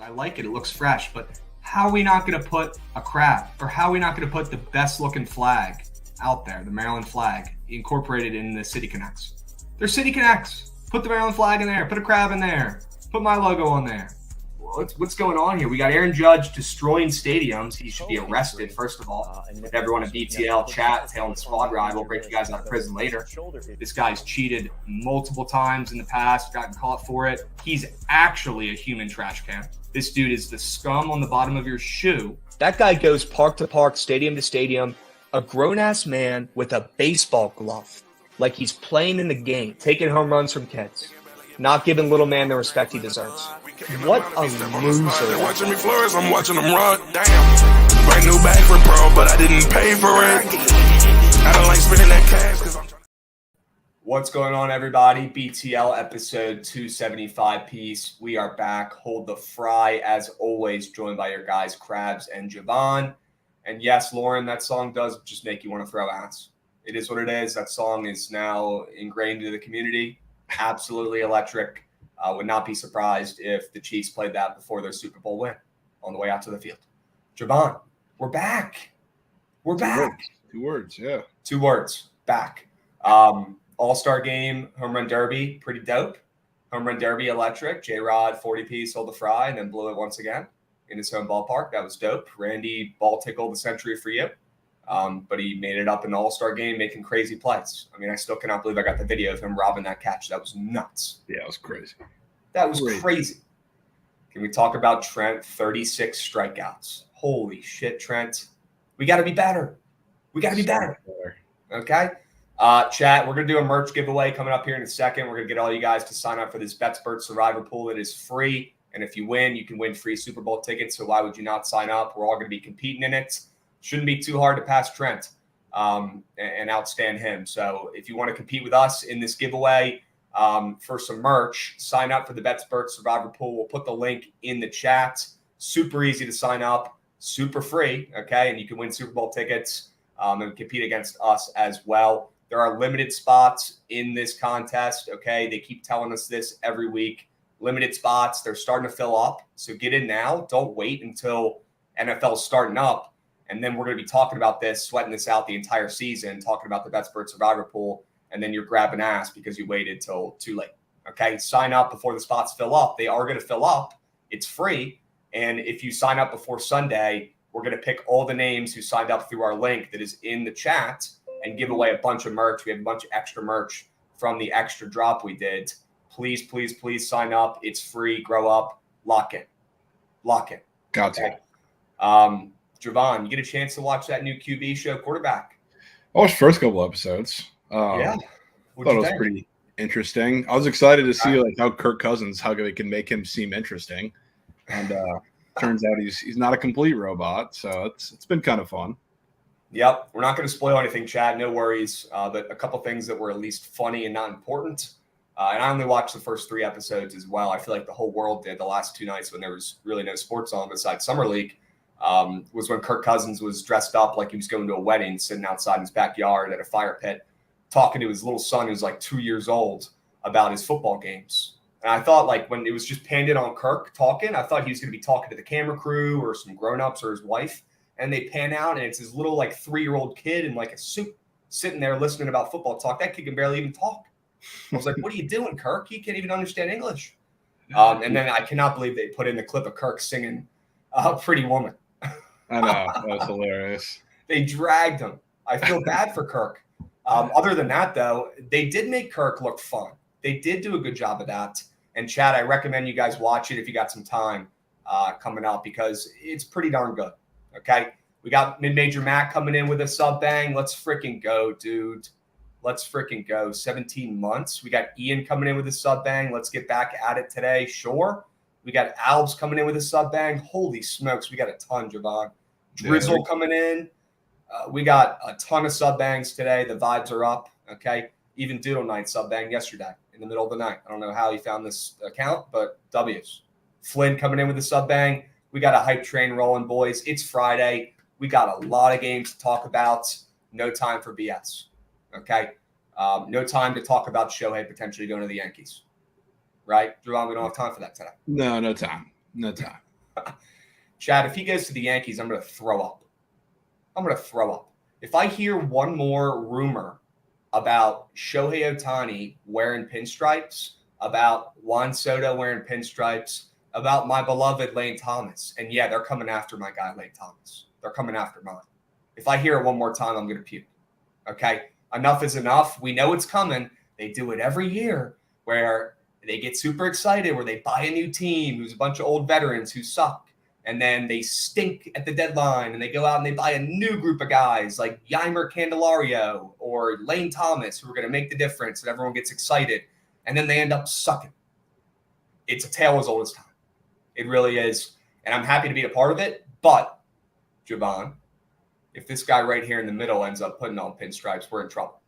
I like it. It looks fresh. But how are we not going to put a crab, or how are we not going to put the best looking flag out there, the Maryland flag, incorporated in the City Connects? They're City Connects. Put the Maryland flag in there. Put a crab in there. Put my logo on there. What's going on here? We got Aaron Judge destroying stadiums. He should be arrested, first of all. With everyone at BTL chat, telling the squad ride, we'll break you guys out of prison later. This guy's cheated multiple times in the past, gotten caught for it. He's actually a human trash can. This dude is the scum on the bottom of your shoe. That guy goes park to park, stadium to stadium, a grown-ass man with a baseball glove, like he's playing in the game, taking home runs from kids, not giving little man the respect he deserves. What a loser. They're watching me flourish, I'm watching them run. Damn. Brand new bag for pro, but I didn't pay for it. I don't like spending that cash because I'm trying to... What's going on, everybody? BTL episode 275 piece. We are back. Hold the fry, as always, joined by your guys, Krabs and Javon. And yes, Lauren, that song does just make you want to throw ass. It is what it is. That song is now ingrained into the community. Absolutely electric. Would not be surprised if the Chiefs played that before their Super Bowl win on the way out to the field. Javon, we're back. We're back. Two words, yeah. 2 words, back. All-Star game, home run derby, pretty dope. Home run derby, electric. J-Rod, 40-piece, hold the fry, and then blew it once again in his home ballpark. That was dope. Randy, ball tickled the century for you. But he made it up in the All-Star game, making crazy plays. I mean, I still cannot believe I got the video of him robbing that catch. That was nuts. Yeah, it was crazy. That was crazy. Can we talk about Trent? 36 strikeouts. Holy shit, Trent. We got to be better. We got to be better. Okay? Chat, we're going to do a merch giveaway coming up here in a second. We're going to get all you guys to sign up for this BetSpurt Survivor Pool. It is free. And if you win, you can win free Super Bowl tickets. So why would you not sign up? We're all going to be competing in it. Shouldn't be too hard to pass Trent and outstand him. So if you want to compete with us in this giveaway for some merch, sign up for the BetSpurt Survivor Pool. We'll put the link in the chat. Super easy to sign up, super free, okay? And you can win Super Bowl tickets and compete against us as well. There are limited spots in this contest, okay? They keep telling us this every week. Limited spots. They're starting to fill up. So get in now. Don't wait until NFL's starting up. And then we're going to be talking about this, sweating this out the entire season, talking about the BetSpurt Survivor Pool. And then you're grabbing ass because you waited till too late. Okay? Sign up before the spots fill up. They are going to fill up. It's free. And if you sign up before Sunday, we're going to pick all the names who signed up through our link that is in the chat and give away a bunch of merch. We have a bunch of extra merch from the extra drop we did. Please, please, please sign up. It's free. Grow up. Lock in. Lock in. Got to. Okay. Javon, you get a chance to watch that new QB show, Quarterback? I watched the first couple episodes. Yeah. I thought it was pretty interesting. I was excited to see like how Kirk Cousins, how they can make him seem interesting. And turns out he's not a complete robot. So it's been kind of fun. Yep. We're not going to spoil anything, Chad. No worries. But a couple things that were at least funny and not important. And I only watched the first 3 episodes as well. I feel like the whole world did the last 2 nights when there was really no sports on besides Summer League. Was when Kirk Cousins was dressed up like he was going to a wedding, sitting outside in his backyard at a fire pit, talking to his little son who's like 2 years old about his football games. And I thought like when it was just panned in on Kirk talking, I thought he was going to be talking to the camera crew or some grown-ups or his wife. And they pan out and it's his little like 3-year-old kid in like a suit sitting there listening about football talk. That kid can barely even talk. I was like, what are you doing, Kirk? He can't even understand English. And then I cannot believe they put in the clip of Kirk singing Pretty Woman. I know. That was hilarious. They dragged him. I feel bad for Kirk. Other than that, though, they did make Kirk look fun. They did do a good job of that. And, Chad, I recommend you guys watch it if you got some time coming up because it's pretty darn good. Okay? We got Mid-Major Mac coming in with a sub bang. Let's freaking go, dude. Let's freaking go. 17 months. We got Ian coming in with a sub bang. Let's get back at it today. Sure. We got Albs coming in with a sub bang. Holy smokes. We got a ton, Javon. Drizzle coming in. We got a ton of sub bangs today. The vibes are up. Okay. Even Doodle Knight sub bang yesterday in the middle of the night. I don't know how he found this account, but W's. Flynn coming in with a sub bang. We got a hype train rolling, boys. It's Friday. We got a lot of games to talk about. No time for BS. Okay. No time to talk about Shohei potentially going to the Yankees. Right? Drew, we don't have time for that today. No time. No time. Chad, if he goes to the Yankees, I'm going to throw up. I'm going to throw up. If I hear one more rumor about Shohei Ohtani wearing pinstripes, about Juan Soto wearing pinstripes, about my beloved Lane Thomas, and yeah, they're coming after my guy, Lane Thomas. They're coming after mine. If I hear it one more time, I'm going to puke. Okay? Enough is enough. We know it's coming. They do it every year where they get super excited, where they buy a new team who's a bunch of old veterans who suck. And then they stink at the deadline and they go out and they buy a new group of guys like Yeimer Candelario or Lane Thomas who are going to make the difference and everyone gets excited. And then they end up sucking. It's a tale as old as time. It really is. And I'm happy to be a part of it. But, Javon, if this guy right here in the middle ends up putting on pinstripes, we're in trouble.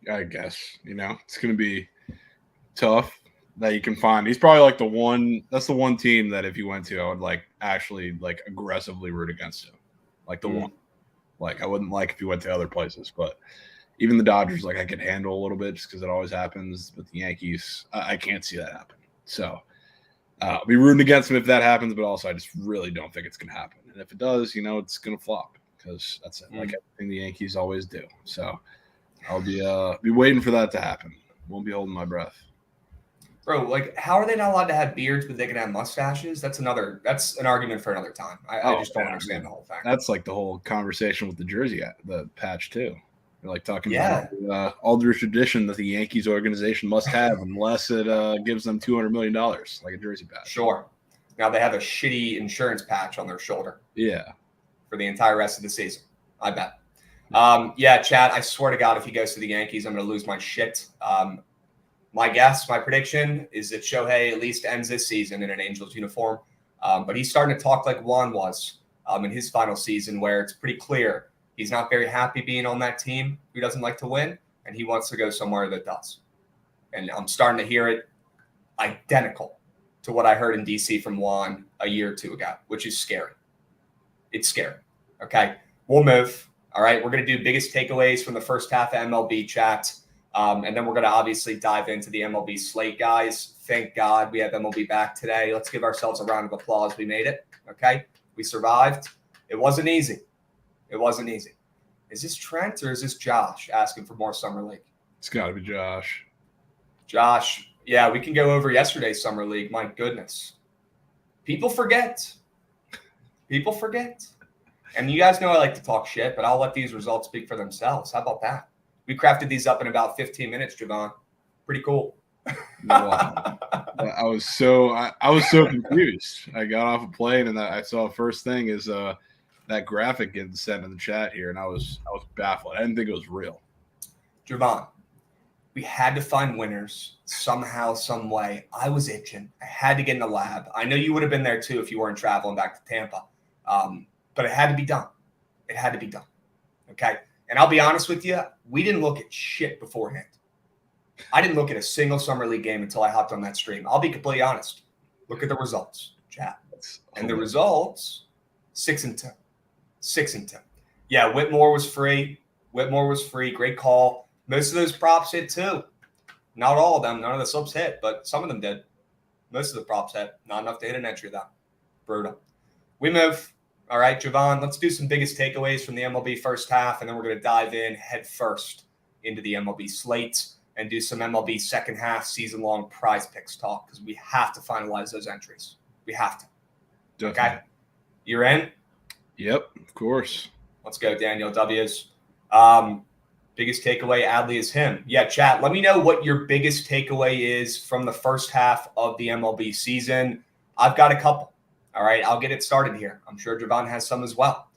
I guess, it's going to be tough that you can find. He's probably like that's the one team that if you went to, I would actually aggressively root against him. Like the one, I wouldn't like if you went to other places, but even the Dodgers, I could handle a little bit just because it always happens. But the Yankees, I can't see that happen. So I'll be rooting against him if that happens, but also I just really don't think it's going to happen. And if it does, it's going to flop because that's it. Like everything the Yankees always do. So I'll be waiting for that to happen. Won't be holding my breath. Bro, how are they not allowed to have beards, but they can have mustaches? That's an argument for another time. I just don't understand the whole thing. That's the whole conversation with the jersey, the patch too. They're talking about the Aldrich tradition that the Yankees organization must have unless it gives them $200 million, like a jersey patch. Sure. Now they have a shitty insurance patch on their shoulder. Yeah. for the entire rest of the season. I bet. Yeah, Chad, I swear to God, if he goes to the Yankees, I'm going to lose my shit. My guess, my prediction is that Shohei at least ends this season in an Angels uniform. But he's starting to talk like Juan was in his final season, where it's pretty clear he's not very happy being on that team who doesn't like to win, and he wants to go somewhere that does. And I'm starting to hear it identical to what I heard in DC from Juan a year or two ago, which is scary. It's scary. Okay, we'll move. All right, we're going to do biggest takeaways from the first half of MLB chat. And then we're going to obviously dive into the MLB slate, guys. Thank God we have MLB back today. Let's give ourselves a round of applause. We made it. Okay, we survived. It wasn't easy. It wasn't easy. Is this Trent or is this Josh asking for more Summer League? It's got to be Josh. Josh, yeah, we can go over yesterday's Summer League. My goodness. People forget. People forget. And you guys know I like to talk shit, but I'll let these results speak for themselves. How about that? We crafted these up in about 15 minutes, Javon. Pretty cool. Well, I was so confused. I got off a plane and I saw first thing is that graphic getting sent in the chat here, and I was baffled. I didn't think it was real. Javon, we had to find winners somehow, some way. I was itching. I had to get in the lab. I know you would have been there too if you weren't traveling back to Tampa. But it had to be done. It had to be done. Okay. And I'll be honest with you, we didn't look at shit beforehand. I didn't look at a single Summer League game until I hopped on that stream. I'll be completely honest. Look at the results, chat. And the results, 6-10. 6-10. Yeah, Whitmore was free. Great call. Most of those props hit too. Not all of them. None of the subs hit, but some of them did. Most of the props hit. Not enough to hit an entry, though. Brutal. We move. All right, Javon, let's do some biggest takeaways from the MLB first half, and then we're going to dive in head first into the MLB slates and do some MLB second half season-long prize picks talk, because we have to finalize those entries. We have to. Definitely. Okay? You're in? Yep, of course. Let's go, Daniel W's. Biggest takeaway, Adley, is him. Yeah, chat, let me know what your biggest takeaway is from the first half of the MLB season. I've got a couple. All right, I'll get it started here. I'm sure Javon has some as well.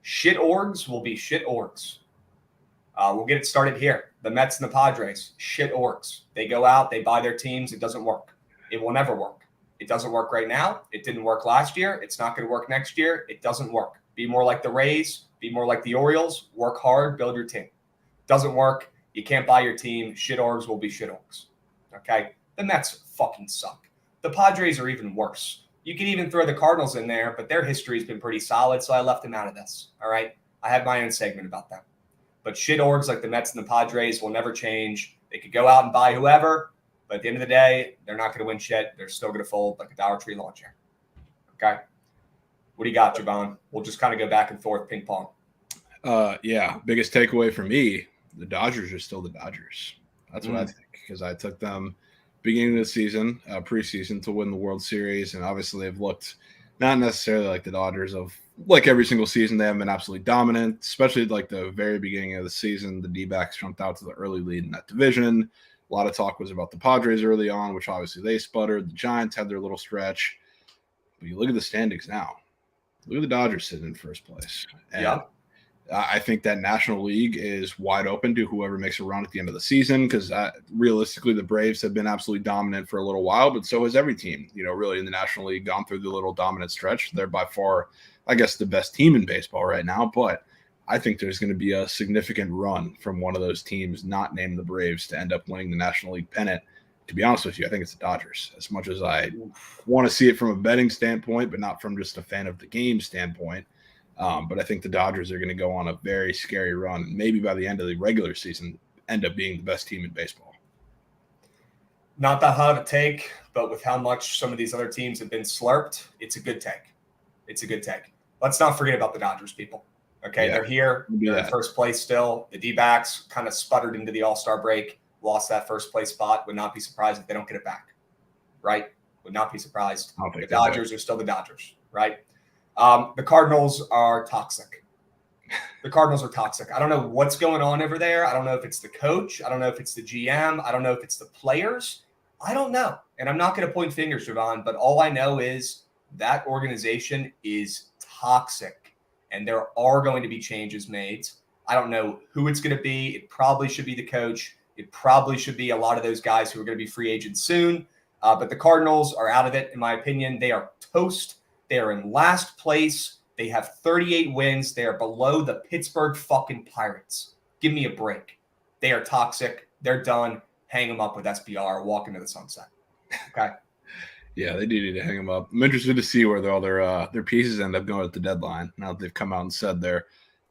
Shit orgs will be shit orgs. We'll get it started here. The Mets and the Padres, shit orgs. They go out, they buy their teams. It doesn't work. It will never work. It doesn't work right now. It didn't work last year. It's not going to work next year. It doesn't work. Be more like the Rays. Be more like the Orioles. Work hard. Build your team. Doesn't work. You can't buy your team. Shit orgs will be shit orgs. Okay? The Mets fucking suck. The Padres are even worse. You can even throw the Cardinals in there, but their history has been pretty solid, so I left them out of this. All right? I have my own segment about them. But shit orgs like the Mets and the Padres will never change. They could go out and buy whoever, but at the end of the day, they're not going to win shit. They're still going to fold like a Dollar Tree lawn chair. Okay? What do you got, Javon? We'll just kind of go back and forth, ping pong. Yeah, biggest takeaway for me, the Dodgers are still the Dodgers. That's what I think, because I took them beginning of the season, preseason, to win the World Series, and obviously they've looked not necessarily like the Dodgers of like every single season. They haven't been absolutely dominant, especially like the very beginning of the season. The D-backs jumped out to the early lead in that division. A lot of talk was about the Padres early on, which obviously they sputtered. The Giants had their little stretch. But you look at the standings now. Look at the Dodgers sitting in first place. And yeah. I think that National League is wide open to whoever makes a run at the end of the season, because realistically, the Braves have been absolutely dominant for a little while, but so has every team, really in the National League, gone through the little dominant stretch. They're by far, I guess, the best team in baseball right now, but I think there's going to be a significant run from one of those teams, not named the Braves, to end up winning the National League pennant. To be honest with you, I think it's the Dodgers, as much as I want to see it from a betting standpoint, but not from just a fan of the game standpoint. But I think the Dodgers are going to go on a very scary run, and maybe by the end of the regular season, end up being the best team in baseball. Not that hot of a take, but with how much some of these other teams have been slurped, it's a good take. It's a good take. Let's not forget about the Dodgers, people. Okay, yeah, they're here. They're in first place still. The D-backs kind of sputtered into the All-Star break, lost that first place spot. Would not be surprised if they don't get it back, right? Would not be surprised. The Dodgers are still the Dodgers, right? The Cardinals are toxic. The Cardinals are toxic. I don't know what's going on over there. I don't know if it's the coach. I don't know if it's the GM. I don't know if it's the players. I don't know. And I'm not going to point fingers, Javon, but all I know is that organization is toxic. and there are going to be changes made. I don't know who it's going to be. It probably should be the coach. It probably should be a lot of those guys who are going to be free agents soon. But the Cardinals are out of it, in my opinion. They are toast. They are in last place. They have 38 wins. They are below the Pittsburgh fucking Pirates. Give me a break. They are toxic. They're done. Hang them up with SBR. Walk into the sunset. Okay. Yeah, they do need to hang them up. I'm interested to see where all their pieces end up going at the deadline. Now that they've come out and said they're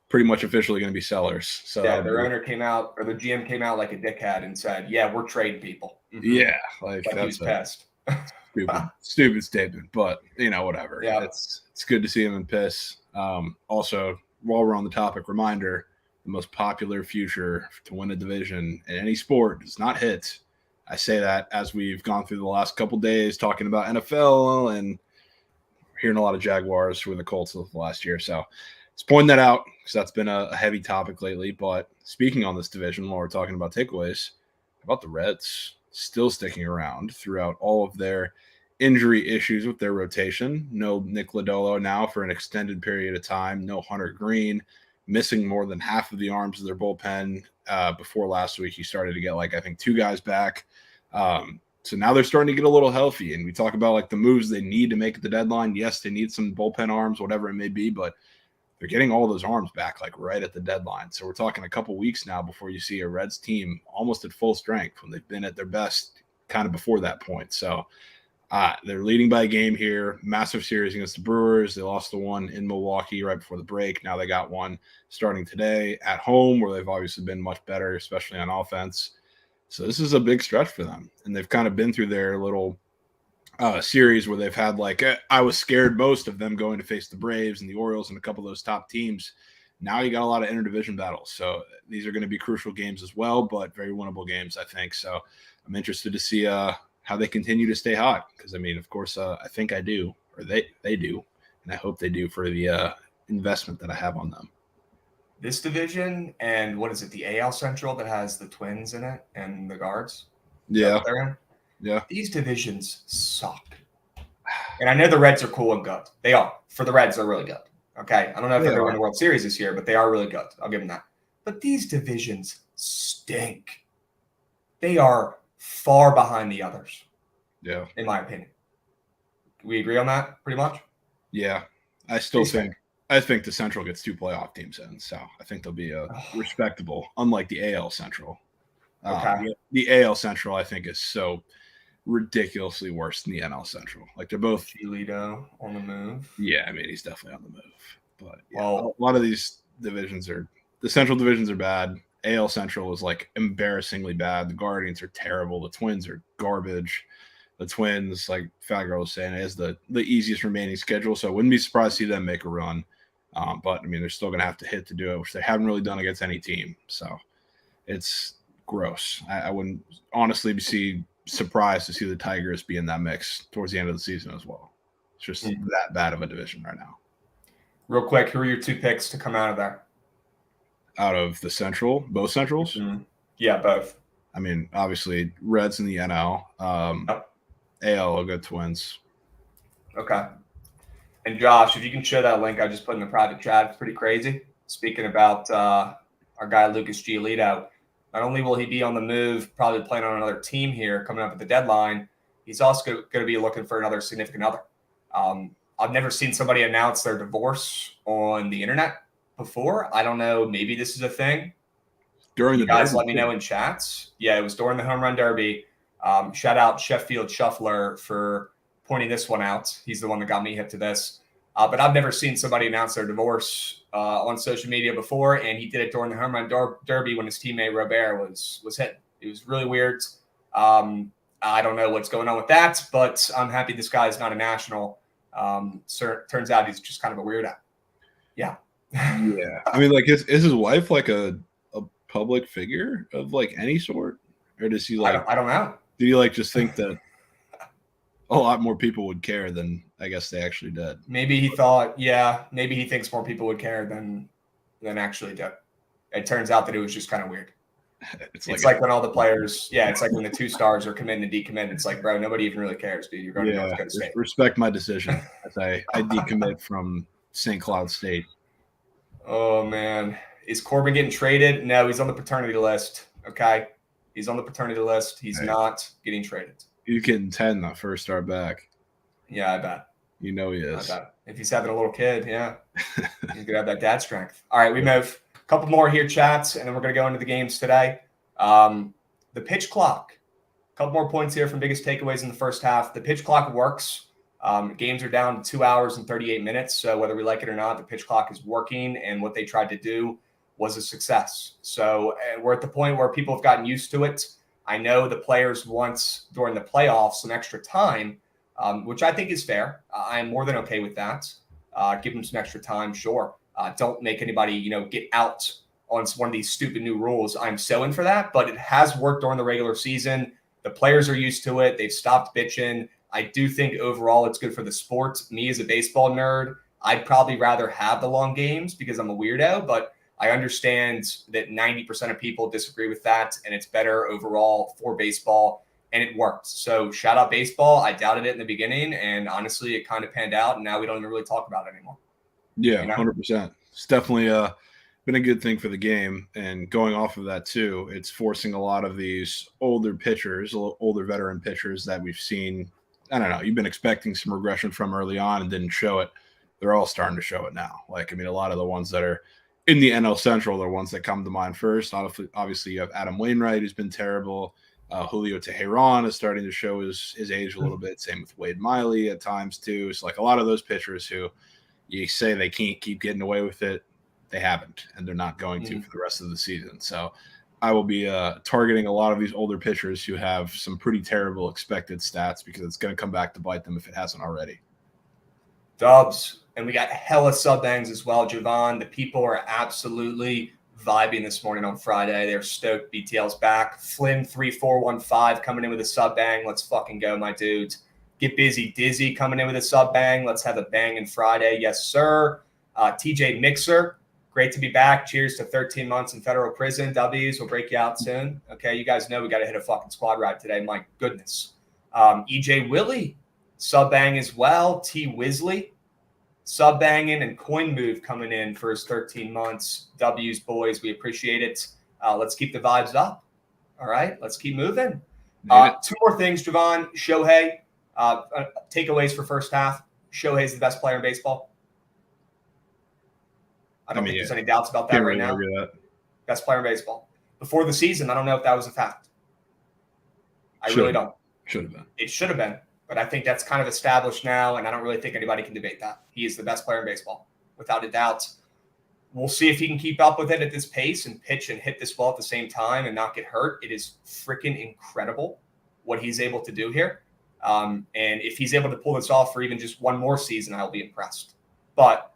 pretty much officially going to be sellers. So yeah, their owner came out, or the GM came out like a dickhead and said, "Yeah, we're trading people." Mm-hmm. Yeah, like that's pissed. Stupid statement, but whatever. Yeah, it's good to see him in piss. Also, while we're on the topic, reminder: the most popular future to win a division in any sport does not hit. I say that as we've gone through the last couple days talking about NFL and hearing a lot of Jaguars who were the Colts of the last year. So let's point that out because that's been a heavy topic lately. But speaking on this division, while we're talking about takeaways, how about the Reds still sticking around throughout all of their injury issues with their rotation? No Nick Lodolo now for an extended period of time. No Hunter Green, missing more than half of the arms of their bullpen. Before last week, he started to get I think 2 guys back. So now they're starting to get a little healthy. And we talk about the moves they need to make at the deadline. Yes, they need some bullpen arms, whatever it may be, but they're getting all those arms back right at the deadline. So we're talking a couple weeks now before you see a Reds team almost at full strength when they've been at their best kind of before that point. So they're leading by a game here. Massive series against the Brewers. They lost the one in Milwaukee right before the break. Now they got one starting today at home where they've obviously been much better, especially on offense. So this is a big stretch for them. And they've kind of been through their little series where they've had I was scared most of them going to face the Braves and the Orioles and a couple of those top teams. Now you got a lot of interdivision battles. So these are going to be crucial games as well, but very winnable games, I think. So I'm interested to see how they continue to stay hot. Because, of course, I think I do, or they do, and I hope they do for the investment that I have on them. This division and what is it, the AL Central that has the Twins in it and the Guards? Yeah. Yeah. These divisions suck. And I know the Reds are cool and good. They are. For the Reds, they're really good. Okay. I don't know if they're going to win the World Series this year, but they are really good. I'll give them that. But these divisions stink. They are far behind the others. Yeah. In my opinion. We agree on that pretty much? Yeah. I think the Central gets 2 playoff teams in, so I think they'll be respectable, unlike the AL Central. Okay. The AL Central, I think, is so ridiculously worse than the NL Central. They're both Giolito on the move. Yeah, he's definitely on the move. But a lot of these divisions the Central divisions are bad. AL Central is embarrassingly bad. The Guardians are terrible. The Twins are garbage. The Twins, like Fat Girl was saying, is the easiest remaining schedule, so I wouldn't be surprised to see them make a run. But they're still going to have to hit to do it, which they haven't really done against any team. So it's gross. I wouldn't honestly be surprised to see the Tigers be in that mix towards the end of the season as well. It's just that bad of a division right now. Real quick, who are your 2 picks to come out of there? Out of the Central, both Centrals? Mm-hmm. Yeah, both. Obviously, Reds in the NL. AL, I'll go Twins. Okay. And Josh, if you can share that link I just put in the private chat, it's pretty crazy. Speaking about our guy Lucas Giolito, not only will he be on the move, probably playing on another team here coming up at the deadline, he's also going to be looking for another significant other. I've never seen somebody announce their divorce on the internet before. I don't know. Maybe this is a thing. During the guys, let me know in chats. Yeah, it was during the home run derby. Shout out Sheffield Shuffler for pointing this one out. He's the one that got me hip to this. But I've never seen somebody announce their divorce on social media before, and he did it during the home run derby when his teammate Robert was hit. It was really weird. I don't know what's going on with that, but I'm happy this guy is not a national. Turns out he's just kind of a weirdo. Yeah. Yeah. Is his wife a public figure of any sort? Or does he I don't know. Do you just think that a lot more people would care than I guess they actually did? Maybe he thought, maybe he thinks more people would care than actually did. It turns out that it was just kind of weird. It's like when all the players, it's like when the 2 stars are committed and decommitted. It's like, bro, nobody even really cares, dude. You're going to North Dakota State. Respect my decision as I decommit from St. Cloud State. Oh, man. Is Corbin getting traded? No, he's on the paternity list. Okay. He's on the paternity list. He's not getting traded. He's getting 10 that first start back. Yeah, I bet. You know he is. I bet. If he's having a little kid, yeah. He's going to have that dad strength. All right, we move. A couple more here, chats, and then we're going to go into the games today. The pitch clock. A couple more points here from biggest takeaways in the first half. The pitch clock works. Games are down to 2 hours and 38 minutes. So whether we like it or not, the pitch clock is working, and what they tried to do was a success. So we're at the point where people have gotten used to it. I know the players want, during the playoffs, some extra time, which I think is fair. I'm more than okay with that. Give them some extra time, sure. Don't make anybody, get out on one of these stupid new rules. I'm so in for that, but it has worked during the regular season. The players are used to it. They've stopped bitching. I do think overall it's good for the sport. Me as a baseball nerd, I'd probably rather have the long games because I'm a weirdo, but I understand that 90% of people disagree with that, and it's better overall for baseball, and it worked. So shout out baseball. I doubted it in the beginning, and honestly, it kind of panned out, and now we don't even really talk about it anymore. Yeah, 100%. It's definitely been a good thing for the game. And going off of that, too, it's forcing a lot of these older pitchers, older veteran pitchers that we've seen. I don't know. You've been expecting some regression from early on and didn't show it. They're all starting to show it now. A lot of the ones that are in the NL Central are ones that come to mind first. Obviously, you have Adam Wainwright, who's been terrible. Julio Teheran is starting to show his age a little bit. Same with Wade Miley at times, too. It's a lot of those pitchers who you say they can't keep getting away with it. They haven't, and they're not going to for the rest of the season. So I will be targeting a lot of these older pitchers who have some pretty terrible expected stats because it's going to come back to bite them if it hasn't already. Dubs. And we got hella sub bangs as well, Javon. The people are absolutely vibing this morning on Friday. They're stoked. BTL's back. Flynn3415 coming in with a sub bang. Let's fucking go, my dudes. Get busy. Dizzy coming in with a sub bang. Let's have a banging Friday. Yes, sir. TJ Mixer. Great to be back. Cheers to 13 months in federal prison. W's will break you out soon. Okay, you guys know we got to hit a fucking squad ride today. My goodness. EJ Willie, sub bang as well. T Wisley, sub banging, and Coin Move coming in for his 13 months. W's, boys, we appreciate it. Let's keep the vibes up. All right, let's keep moving. Two more things, Javon. Shohei, takeaways for first half. Shohei's the best player in baseball. I don't think there's any doubts about that right now. Best player in baseball. Before the season, I don't know if that was a fact. I really don't. Should have been. It should have been, but I think that's kind of established now, and I don't really think anybody can debate that. He is the best player in baseball, without a doubt. We'll see if he can keep up with it at this pace and pitch and hit this ball at the same time and not get hurt. It is freaking incredible what he's able to do here. And if he's able to pull this off for even just one more season, I'll be impressed. But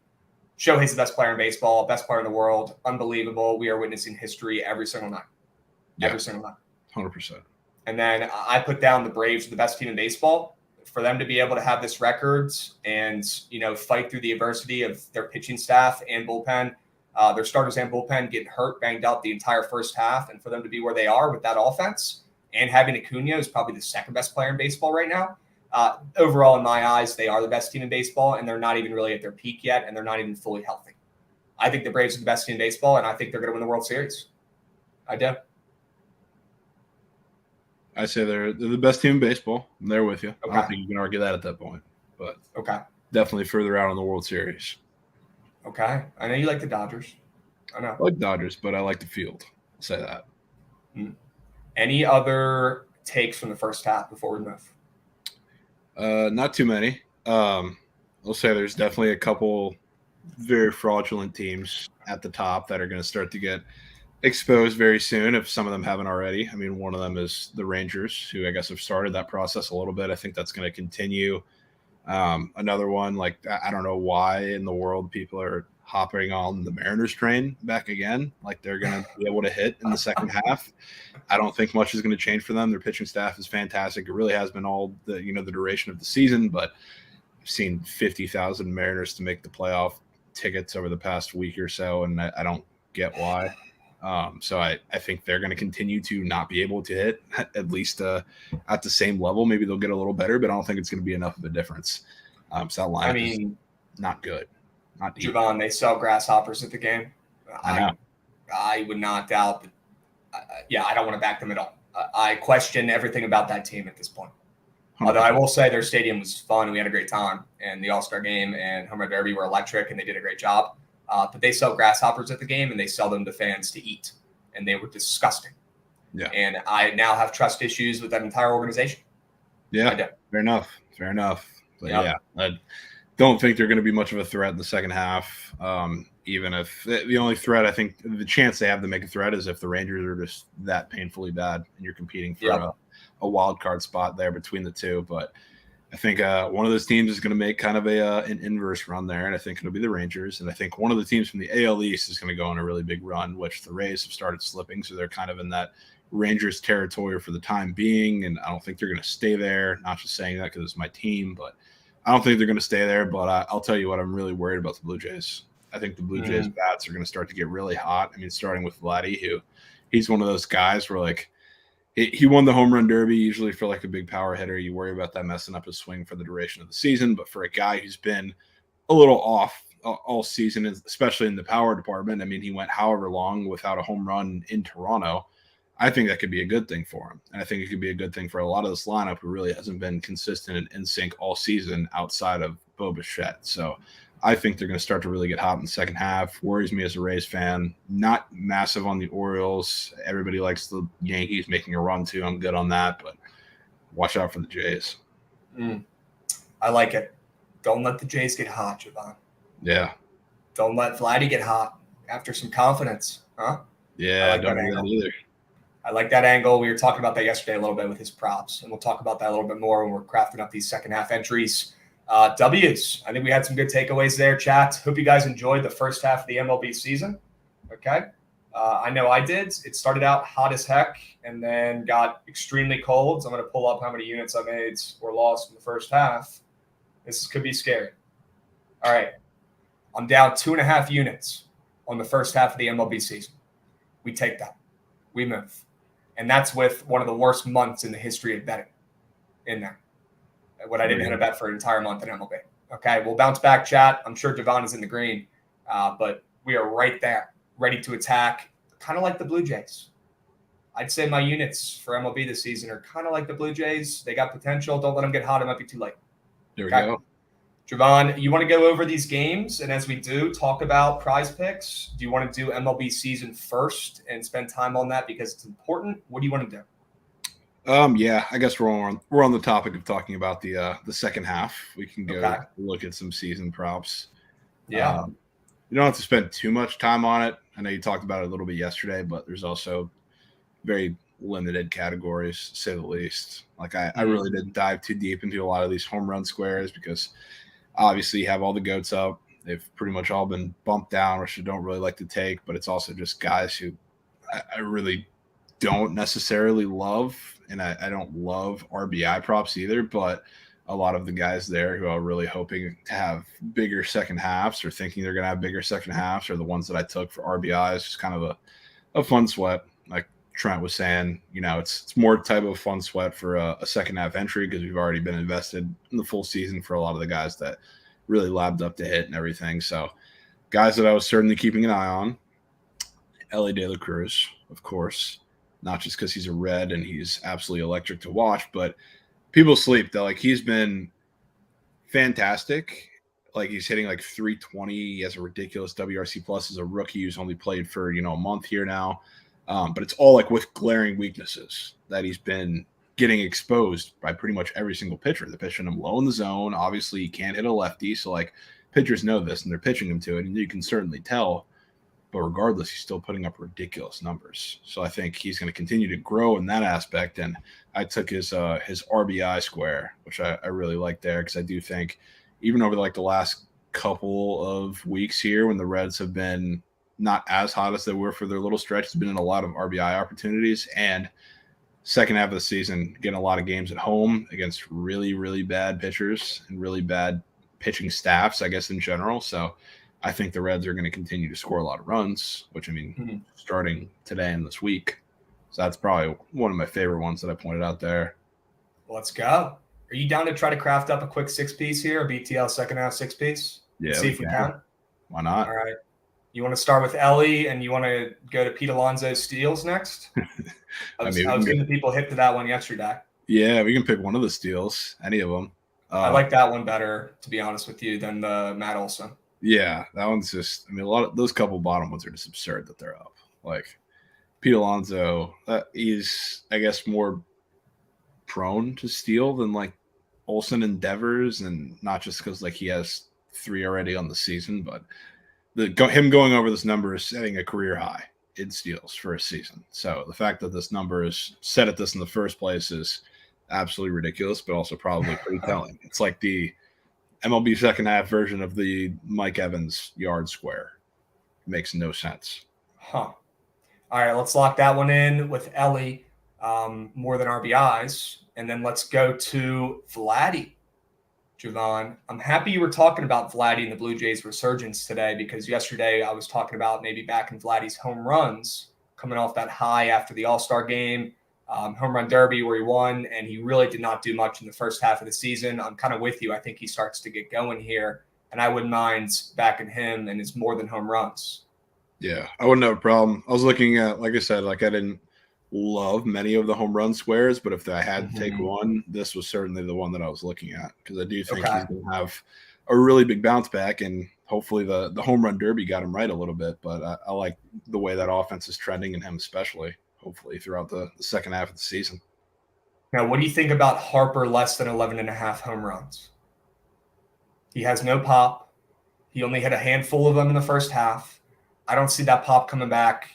Shohei's the best player in baseball, best player in the world. Unbelievable. We are witnessing history every single night. Every single night. 100%. And then I put down the Braves are the best team in baseball. For them to be able to have this record and, fight through the adversity of their pitching staff and bullpen, their starters and bullpen getting hurt, banged out the entire first half, and for them to be where they are with that offense and having Acuna, who's probably the second best player in baseball right now. Overall, in my eyes, they are the best team in baseball, and they're not even really at their peak yet, and they're not even fully healthy. I think the Braves are the best team in baseball, and I think they're going to win the World Series. I do. I say they're the best team in baseball. I'm there with you. Okay. I don't think you can argue that at that point, but definitely further out in the World Series. Okay. I know you like the Dodgers. I know. I like Dodgers, but I like the field. I'll say that. Any other takes from the first half before we move? Not too many. I'll say there's definitely a couple very fraudulent teams at the top that are going to start to get exposed very soon if some of them haven't already. I mean, one of them is the Rangers, who I guess have started that process a little bit. I think that's going to continue. Another one, I don't know why in the world people are hopping on the Mariners train back again. They're going to be able to hit in the second half. I don't think much is going to change for them. Their pitching staff is fantastic. It really has been all the duration of the season, but I've seen 50,000 Mariners to make the playoff tickets over the past week or so, and I don't get why. So I think they're going to continue to not be able to hit at least at the same level. Maybe they'll get a little better, but I don't think it's going to be enough of a difference. So that line is not good. Not deep. Javon, they sell grasshoppers at the game. I know. I would not doubt that. I don't want to back them at all. I question everything about that team at this point. 100%. Although I will say their stadium was fun and we had a great time, and the All-Star game and Home Run Derby were electric and they did a great job. But they sell grasshoppers at the game and they sell them to fans to eat, and they were disgusting. Yeah. And I now have trust issues with that entire organization. I do. Fair enough. But Yep. yeah, I don't think they're going to be much of a threat in the second half. Even if the only threat, I think the chance they have to make a threat is if the Rangers are just that painfully bad and you're competing for a wild card spot there between the two. But I think one of those teams is going to make kind of an inverse run there, and I think it'll be the Rangers. And I think one of the teams from the AL East is going to go on a really big run, which the Rays have started slipping, so they're kind of in that Rangers territory for the time being, and I don't think they're going to stay there. Not just saying that because it's my team, but I don't think they're going to stay there. But I'll tell you what, I'm really worried about the Blue Jays. I think the Blue Jays bats are going to start to get really hot. I mean, starting with Vladdy, who he's one of those guys where like he won the home run derby. Usually for like a big power hitter, you worry about that messing up his swing for the duration of the season. But for a guy who's been a little off all season, especially in the power department, I mean, he went however long without a home run in Toronto. I think that could be a good thing for him. And I think it could be a good thing for a lot of this lineup who really hasn't been consistent and in sync all season outside of Bo Bichette. So I think they're going to start to really get hot in the second half. Worries me as a Rays fan. Not massive on the Orioles. Everybody likes the Yankees making a run too. I'm good on that, but watch out for the Jays. I like it. Don't let the Jays get hot, Javon. Yeah. Don't let Vladdy get hot after some confidence, huh? Yeah, I like don't that do that angle. either. I like that angle. We were talking about that yesterday a little bit with his props, and we'll talk about that a little bit more when we're crafting up these second half entries. W's. I think we had some good takeaways there, chat. Hope you guys enjoyed the first half of the MLB season. Okay. I know I did. It started out hot as heck and then got extremely cold. So I'm going to pull up how many units I made or lost in the first half. This could be scary. All right. I'm down 2.5 units on the first half of the MLB season. We take that. We move. And that's with one of the worst months in the history of betting in there. What I didn't hit a bet for an entire month in MLB. Okay, we'll bounce back, chat. I'm sure Javon is in the green, but we are right there, ready to attack, kind of like the Blue Jays. I'd say my units for MLB this season are kind of like the Blue Jays. They got potential. Don't let them get hot. It might be too late. There we go. Javon, you want to go over these games? And as we do, talk about prize picks. Do you want to do MLB season first and spend time on that because it's important? What do you want to do? Yeah, I guess we're on the topic of talking about the second half. We can go look at some season props. Yeah. You don't have to spend too much time on it. I know you talked about it a little bit yesterday, but there's also very limited categories, to say the least. Like I really didn't dive too deep into a lot of these home run squares because obviously you have all the goats up. They've pretty much all been bumped down, which I don't really like to take, but it's also just guys who I really don't necessarily love. And I don't love RBI props either, but a lot of the guys there who are really hoping to have bigger second halves or thinking they're going to have bigger second halves are the ones that I took for RBIs. It's kind of a fun sweat. Like Trent was saying, you know, it's more type of fun sweat for a second half entry because we've already been invested in the full season for a lot of the guys that really labbed up to hit and everything. So guys that I was certainly keeping an eye on, Elly De La Cruz, of course. Not just because he's a Red and he's absolutely electric to watch, but people sleep though. Like he's been fantastic. Like he's hitting like 320. He has a ridiculous WRC plus as a rookie who's only played for, a month here now. But it's all like with glaring weaknesses that he's been getting exposed by pretty much every single pitcher. They're pitching him low in the zone. Obviously he can't hit a lefty. So like pitchers know this and they're pitching him to it. And you can certainly tell. But regardless, he's still putting up ridiculous numbers. So I think he's going to continue to grow in that aspect. And I took his RBI square, which I really like there because I do think even over like the last couple of weeks here when the Reds have been not as hot as they were for their little stretch, it's been in a lot of RBI opportunities. And second half of the season, getting a lot of games at home against really, really bad pitchers and really bad pitching staffs, I guess, in general. So I think the Reds are going to continue to score a lot of runs, which I mean, starting today and this week. So that's probably one of my favorite ones that I pointed out there. Let's go. Are you down to try to craft up a quick 6-piece here, a BTL second half 6-piece? Yeah. See if we can. Why not? All right. You want to start with Ellie, and you want to go to Pete Alonso's steals next? I was getting people hip to that one yesterday. Yeah, we can pick one of the steals, any of them. I like that one better, to be honest with you, than the Matt Olson. Yeah, that one's just. I mean, a lot of those couple bottom ones are just absurd that they're up. Like Pete Alonso, he's I guess more prone to steal than like Olsen and Devers, and not just because like he has 3 already on the season, but him going over this number is setting a career high in steals for a season. So the fact that this number is set at this in the first place is absolutely ridiculous, but also probably pretty telling. It's like the MLB second half version of the Mike Evans yard square. It makes no sense. Huh. All right, let's lock that one in with Ellie, more than RBIs. And then let's go to Vladdy. Javon, I'm happy you were talking about Vladdy and the Blue Jays resurgence today, because yesterday I was talking about maybe back in Vladdy's home runs coming off that high after the All-Star game, home run derby where he won, and he really did not do much in the first half of the season. I'm kind of with you. I think he starts to get going here, and I wouldn't mind backing him and his more than home runs. Yeah, I wouldn't have a problem. I was looking at, like I said, like I didn't love many of the home run squares, but if I had to take one, this was certainly the one that I was looking at, because I do think he's going to have a really big bounce back, and hopefully the home run derby got him right a little bit. But I like the way that offense is trending, and him especially, hopefully throughout the second half of the season. Now, what do you think about Harper less than 11.5 home runs? He has no pop. He only hit a handful of them in the first half. I don't see that pop coming back,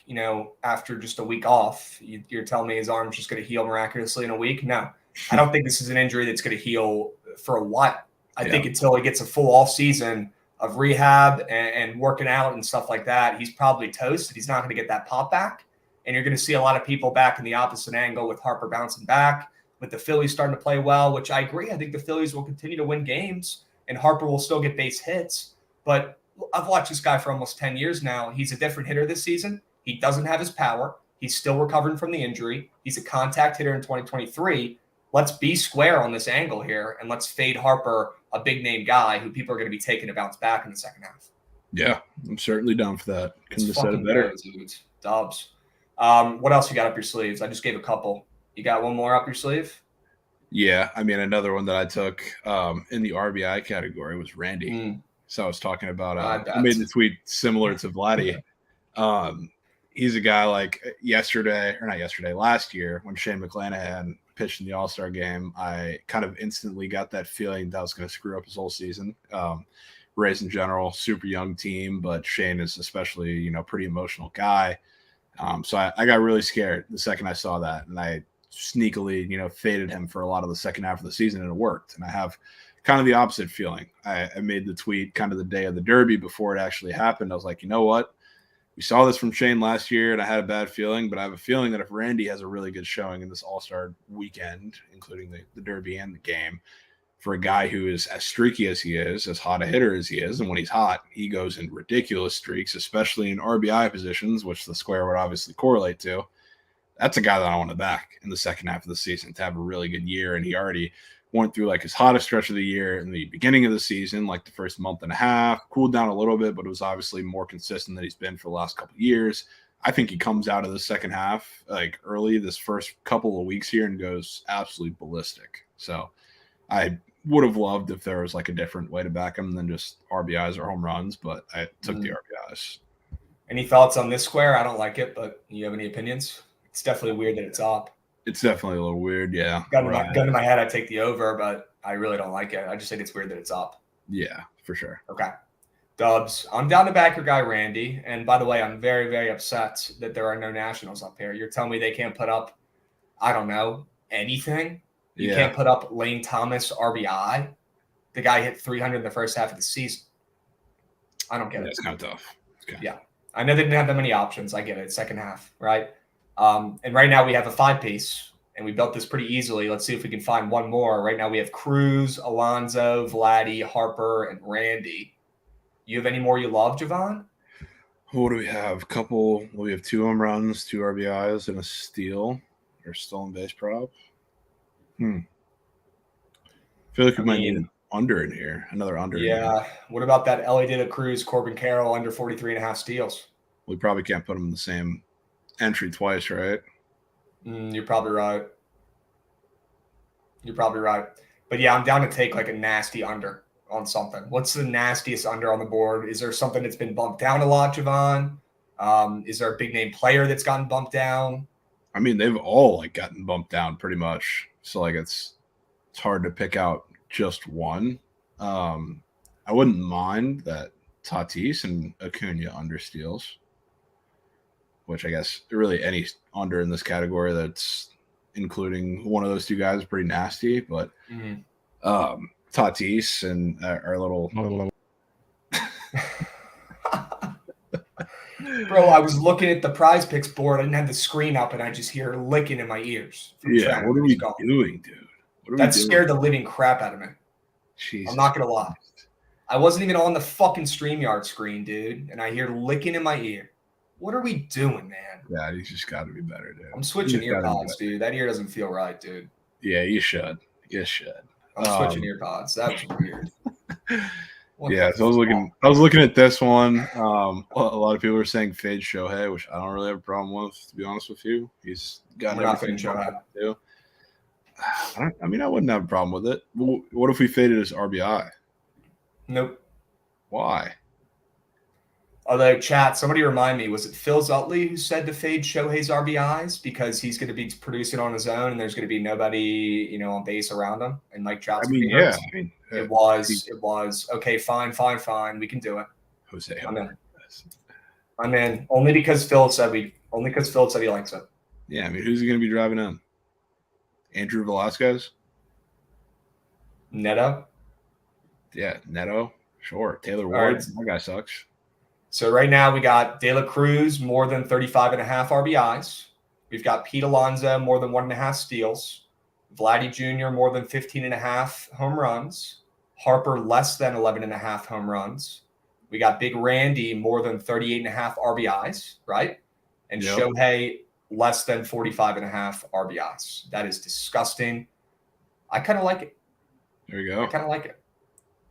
after just a week off. You're telling me his arm's just going to heal miraculously in a week? No. I don't think this is an injury that's going to heal for a while. I think until he gets a full off season of rehab and working out and stuff like that, he's probably toasted. He's not going to get that pop back. And you're going to see a lot of people back in the opposite angle with Harper bouncing back, with the Phillies starting to play well, which I agree. I think the Phillies will continue to win games, and Harper will still get base hits. But I've watched this guy for almost 10 years now. He's a different hitter this season. He doesn't have his power. He's still recovering from the injury. He's a contact hitter in 2023. Let's be square on this angle here, and let's fade Harper, a big-name guy who people are going to be taking to bounce back in the second half. Yeah, I'm certainly down for that. Couldn't have said it better. Dubs. What else you got up your sleeves? I just gave a couple. You got one more up your sleeve? Yeah, I mean, another one that I took in the RBI category was Randy. So I was talking about I made the tweet similar to Vladdy. He's a guy like last year when Shane McClanahan pitched in the All-Star game, I kind of instantly got that feeling that was going to screw up his whole season. Rays in general, super young team, but Shane is especially, pretty emotional guy. So I got really scared the second I saw that, and I sneakily, faded him for a lot of the second half of the season, and it worked. And I have kind of the opposite feeling. I made the tweet kind of the day of the Derby before it actually happened. I was like, you know what? We saw this from Shane last year, and I had a bad feeling, but I have a feeling that if Randy has a really good showing in this All-Star weekend, including the Derby and the game, for a guy who is as streaky as he is, as hot a hitter as he is, and when he's hot, he goes in ridiculous streaks, especially in RBI positions, which the square would obviously correlate to. That's a guy that I want to back in the second half of the season to have a really good year, and he already went through like his hottest stretch of the year in the beginning of the season, like the first month and a half, cooled down a little bit, but it was obviously more consistent than he's been for the last couple of years. I think he comes out of the second half, like early this first couple of weeks here, and goes absolutely ballistic. So I would have loved if there was like a different way to back him than just RBIs or home runs, but I took the RBIs. Any thoughts on this square? I don't like it, but you have any opinions? It's definitely weird that it's up. It's definitely a little weird, yeah. Gun to my head, I take the over, but I really don't like it. I just think it's weird that it's up. Yeah, for sure. Okay. Dubs, I'm down to back your guy, Randy. And by the way, I'm very, very upset that there are no Nationals up here. You're telling me they can't put up, I don't know, anything? You can't put up Lane Thomas RBI? The guy hit 300 in the first half of the season. I don't get it. It's kind of tough. Yeah. I know they didn't have that many options. I get it. Second half, right? And right now we have a 5-piece, and we built this pretty easily. Let's see if we can find one more. Right now we have Cruz, Alonso, Vladdy, Harper, and Randy. You have any more you love, Javon? What do we have? We have 2 home runs, 2 RBIs, and a steal or stolen base prop. I feel like we might need under in here. Another under. In here. Yeah. What about that LA De La Cruz, Corbin Carroll under 43.5 steals? We probably can't put him in the same entry twice, right? You're probably right. But yeah, I'm down to take like a nasty under on something. What's the nastiest under on the board? Is there something that's been bumped down a lot, Javon? Is there a big name player that's gotten bumped down? I mean, they've all like gotten bumped down pretty much. So like it's hard to pick out just one. I wouldn't mind that Tatis and Acuna under steals, which I guess really any under in this category that's including one of those two guys is pretty nasty. But Tatis and our little Bro, I was looking at the Prize Picks board. I didn't have the screen up, and I just hear licking in my ears. Yeah, what are we doing, dude? That scared the living crap out of me. Jesus I'm not gonna lie. I wasn't even on the fucking StreamYard screen, dude, and I hear licking in my ear. What are we doing, man? Yeah, you just got to be better, dude. I'm switching ear pods, dude. That ear doesn't feel right, dude. Yeah, you should. You should. I'm switching ear pods. That was weird. Yeah, so I was looking at this one. A lot of people are saying fade Shohei, which I don't really have a problem with, to be honest with you. He's got everything to do. I mean, I wouldn't have a problem with it. What if we faded his RBI? Nope. Why? Although, chat, somebody remind me, was it Phil Zutley who said to fade Shohei's RBIs because he's going to be producing on his own and there's going to be nobody, on base around him? And Mike Trout's it was. Okay, fine. We can do it. Jose. I'm in. Only because Phil said he likes it. Yeah, I mean, who's he going to be driving in? Andrew Velasquez? Neto? Yeah, Neto. Sure. Taylor Ward. Right. That guy sucks. So right now we got De La Cruz, more than 35.5 RBIs. We've got Pete Alonso, more than 1.5 steals. Vladdy Jr., more than 15.5 home runs. Harper, less than 11.5 home runs. We got Big Randy, more than 38.5 RBIs, right? And Shohei, less than 45.5 RBIs. That is disgusting. I kind of like it. There you go. I kind of like it.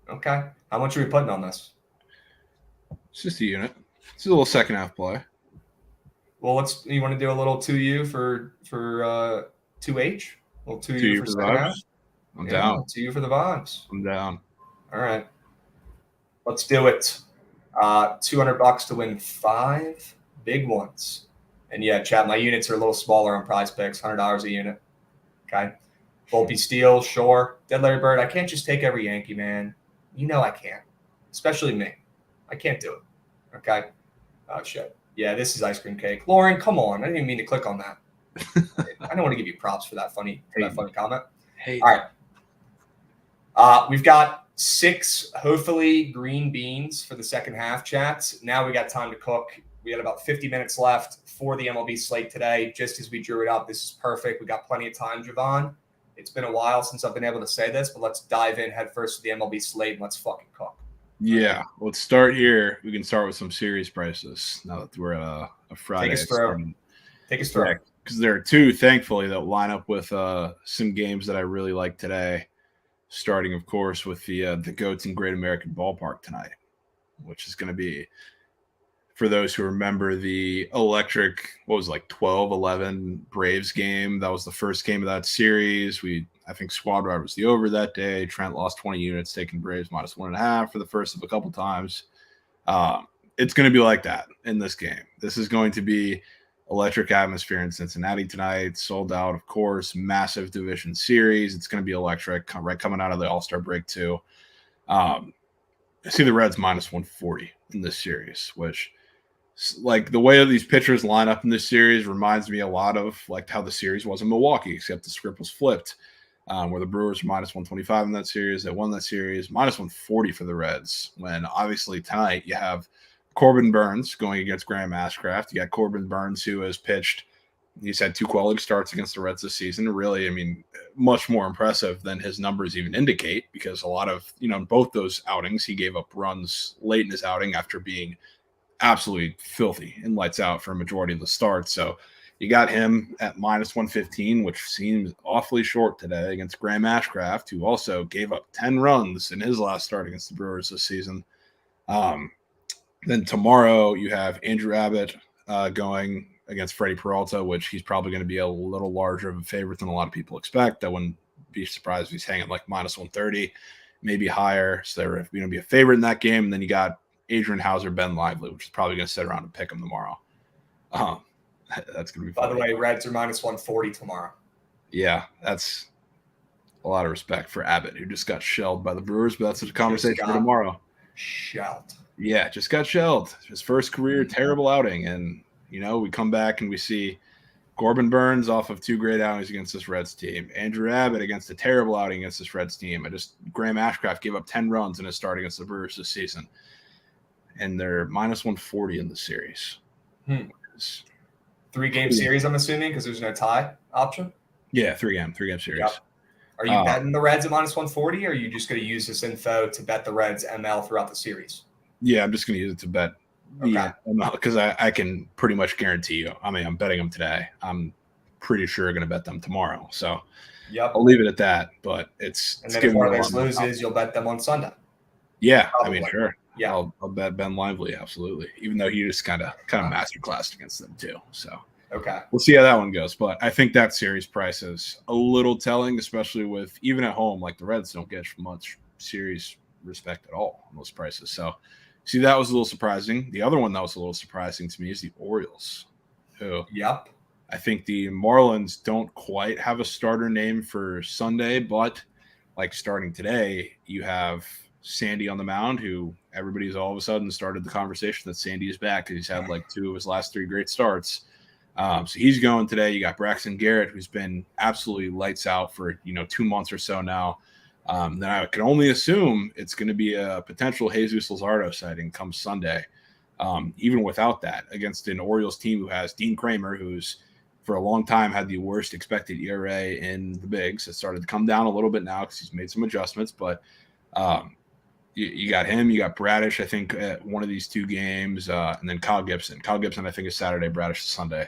Okay. How much are we putting on this? It's just a unit. It's a little second half play. Well, you want to do a little 2U for 2H? A little 2U for second half? I'm down. 2U for the vibes. I'm down. All right. Let's do it. $200 to win 5 big ones. And yeah, chat, my units are a little smaller on Prize Picks, $100 a unit. Okay. Volpe Steele, sure. Dead Larry Bird, I can't just take every Yankee, man. You know I can't. Especially me. I can't do it. Okay. Oh, shit. Yeah, this is ice cream cake. Lauren, come on. I didn't even mean to click on that. I don't want to give you props for that funny comment. Hey. All right. We've got 6, hopefully, green beans for the second half, chats. Now we got time to cook. We had about 50 minutes left for the MLB slate today. Just as we drew it up, this is perfect. We got plenty of time, Javon. It's been a while since I've been able to say this, but let's dive in head first to the MLB slate and let's fucking cook. Yeah, let's start here. We can start with some series prices now that we're at a Friday. Take us through. Because there are 2, thankfully, that line up with some games that I really like today. Starting, of course, with the Goats in Great American Ballpark tonight, which is going to be, for those who remember, the electric, 12-11 Braves game. That was the first game of that series. I think Squad Ride was the over that day. Trent lost 20 units, taking Braves -1.5 for the first of a couple times. It's going to be like that in this game. This is going to be electric atmosphere in Cincinnati tonight. Sold out, of course. Massive division series. It's going to be electric, right, coming out of the All-Star break, too. I see the Reds -140 in this series, which, like, the way these pitchers line up in this series reminds me a lot of like how the series was in Milwaukee, except the script was flipped, where the Brewers were -125 in that series. They won that series. -140 for the Reds, when obviously tonight you have Corbin Burnes going against Graham Ashcraft. You got Corbin Burnes, who has pitched, he's had 2 quality starts against the Reds this season. Really, I mean, much more impressive than his numbers even indicate, because a lot of, both those outings, he gave up runs late in his outing after being absolutely filthy and lights out for a majority of the starts. So, You got him at minus 115, which seems awfully short today against Graham Ashcraft, who also gave up 10 runs in his last start against the Brewers this season. Then tomorrow you have Andrew Abbott going against Freddie Peralta, which he's probably going to be a little larger of a favorite than a lot of people expect. I wouldn't be surprised if he's hanging like minus 130, maybe higher. So they're going to be a favorite in that game. And then you got Adrian Hauser, Ben Lively, which is probably going to sit around and pick him tomorrow. That's going to be By funny. the way, Reds are minus 140 tomorrow. Yeah, that's a lot of respect for Abbott, who just got shelled by the Brewers, but that's a conversation for tomorrow. Shelled. Yeah, just got shelled. His first career terrible outing. And, we come back and we see Corbin Burns off of 2 great outings against this Reds team. Andrew Abbott against a terrible outing against this Reds team. Graham Ashcraft gave up 10 runs in his start against the Brewers this season. And they're minus 140 in the series. 3-game series, I'm assuming, because there's no tie option? Yeah, 3-game series. Yep. Are you betting the Reds at minus 140, or are you just going to use this info to bet the Reds ML throughout the series? Yeah, I'm just going to use it to bet. Okay. Yeah, because I can pretty much guarantee you. I mean, I'm betting them today. I'm pretty sure going to bet them tomorrow. So I'll leave it at that. But it's and then if one of those loses, you'll bet them on Sunday. Yeah, Probably. I mean, sure. Yeah, I'll bet Ben Lively, absolutely. Even though he just kind of masterclassed against them too. So okay, we'll see how that one goes. But I think that series price is a little telling, especially with even at home, like the Reds don't get much series respect at all on those prices. So see, that was a little surprising. The other one that was a little surprising to me is the Orioles, who I think the Marlins don't quite have a starter name for Sunday, but like starting today, you have Sandy on the mound, who everybody's all of a sudden started the conversation that Sandy is back because he's had like 2 of his last 3 great starts. So he's going today. You got Braxton Garrett, who's been absolutely lights out for 2 months or so now. Then I can only assume it's going to be a potential Jesus Luzardo sighting come Sunday. Even without that, against an Orioles team who has Dean Kramer, who's for a long time had the worst expected ERA in the bigs. It started to come down a little bit now because he's made some adjustments, but you got him, you got Bradish, I think, at one of these 2 games, and then Kyle Gibson. Kyle Gibson, I think, is Saturday, Bradish is Sunday.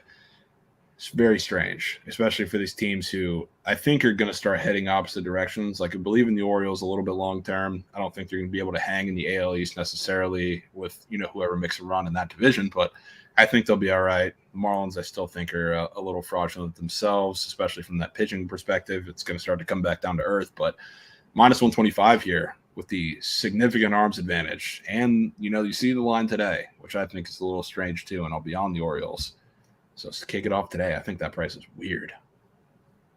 It's very strange, especially for these teams who I think are going to start heading opposite directions. Like, I believe in the Orioles a little bit long term. I don't think they're going to be able to hang in the AL East necessarily with, whoever makes a run in that division, but I think they'll be all right. The Marlins, I still think, are a little fraudulent themselves, especially from that pitching perspective. It's going to start to come back down to earth, but minus 125 here with the significant arms advantage. And, you see the line today, which I think is a little strange too, and I'll be on the Orioles. So to kick it off today, I think that price is weird.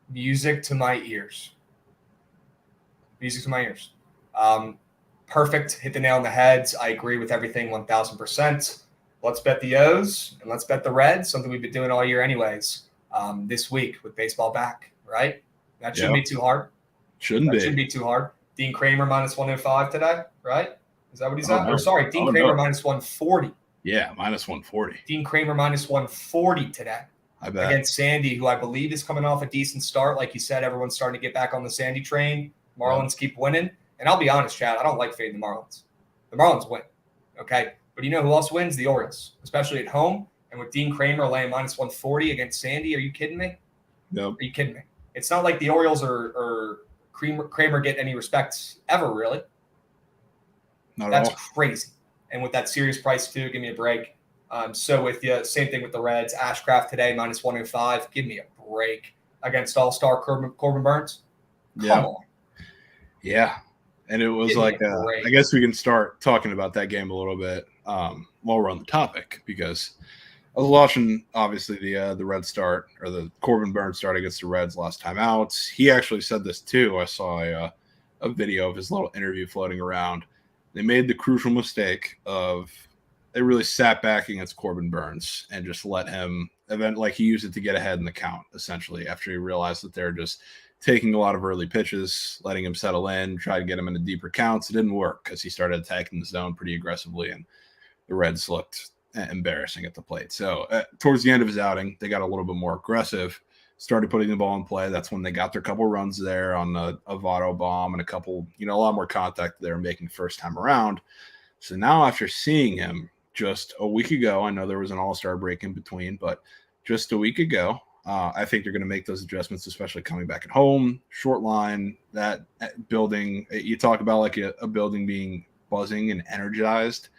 Music to my ears. Perfect. Hit the nail on the head. I agree with everything 1,000%. Let's bet the O's and let's bet the Reds, something we've been doing all year anyways, this week with baseball back, right? That shouldn't be too hard. Shouldn't be too hard. Dean Kramer minus 105 today, right? Is that what he's at? Or sorry, Dean Kramer minus 140. Yeah, minus 140. Dean Kramer minus 140 today. I bet. Against Sandy, who I believe is coming off a decent start. Like you said, everyone's starting to get back on the Sandy train. Marlins keep winning. And I'll be honest, Chad, I don't like fading the Marlins. The Marlins win, okay? But you know who else wins? The Orioles, especially at home. And with Dean Kramer laying minus 140 against Sandy, are you kidding me? Nope. Are you kidding me? It's not like the Orioles or Kramer get any respect ever, really. Not That's at all. crazy. And with that series price, too, give me a break. So with you, same thing with the Reds. Ashcraft today, minus 105. Give me a break against all-star Corbin Burns. Come on. Yeah. And it was like, I guess we can start talking about that game a little bit while we're on the topic, because I was watching, obviously, the Red start, or the Corbin Burns start against the Reds last time out. He actually said this, too. I saw a video of his little interview floating around. They made the crucial mistake of they really sat back against Corbin Burns and just let him he used it to get ahead in the count, essentially, after he realized that they're just taking a lot of early pitches, letting him settle in, try to get him into deeper counts. It didn't work because he started attacking the zone pretty aggressively, and the Reds looked embarrassing at the plate. So towards the end of his outing, they got a little bit more aggressive, started putting the ball in play. That's when they got their couple runs there on a Votto bomb and a couple, a lot more contact they were making first time around. So now after seeing him just a week ago, I know there was an all-star break in between, but just a week ago. I think they're going to make those adjustments, especially coming back at home. Short line, that building, you talk about like a building being buzzing and energized.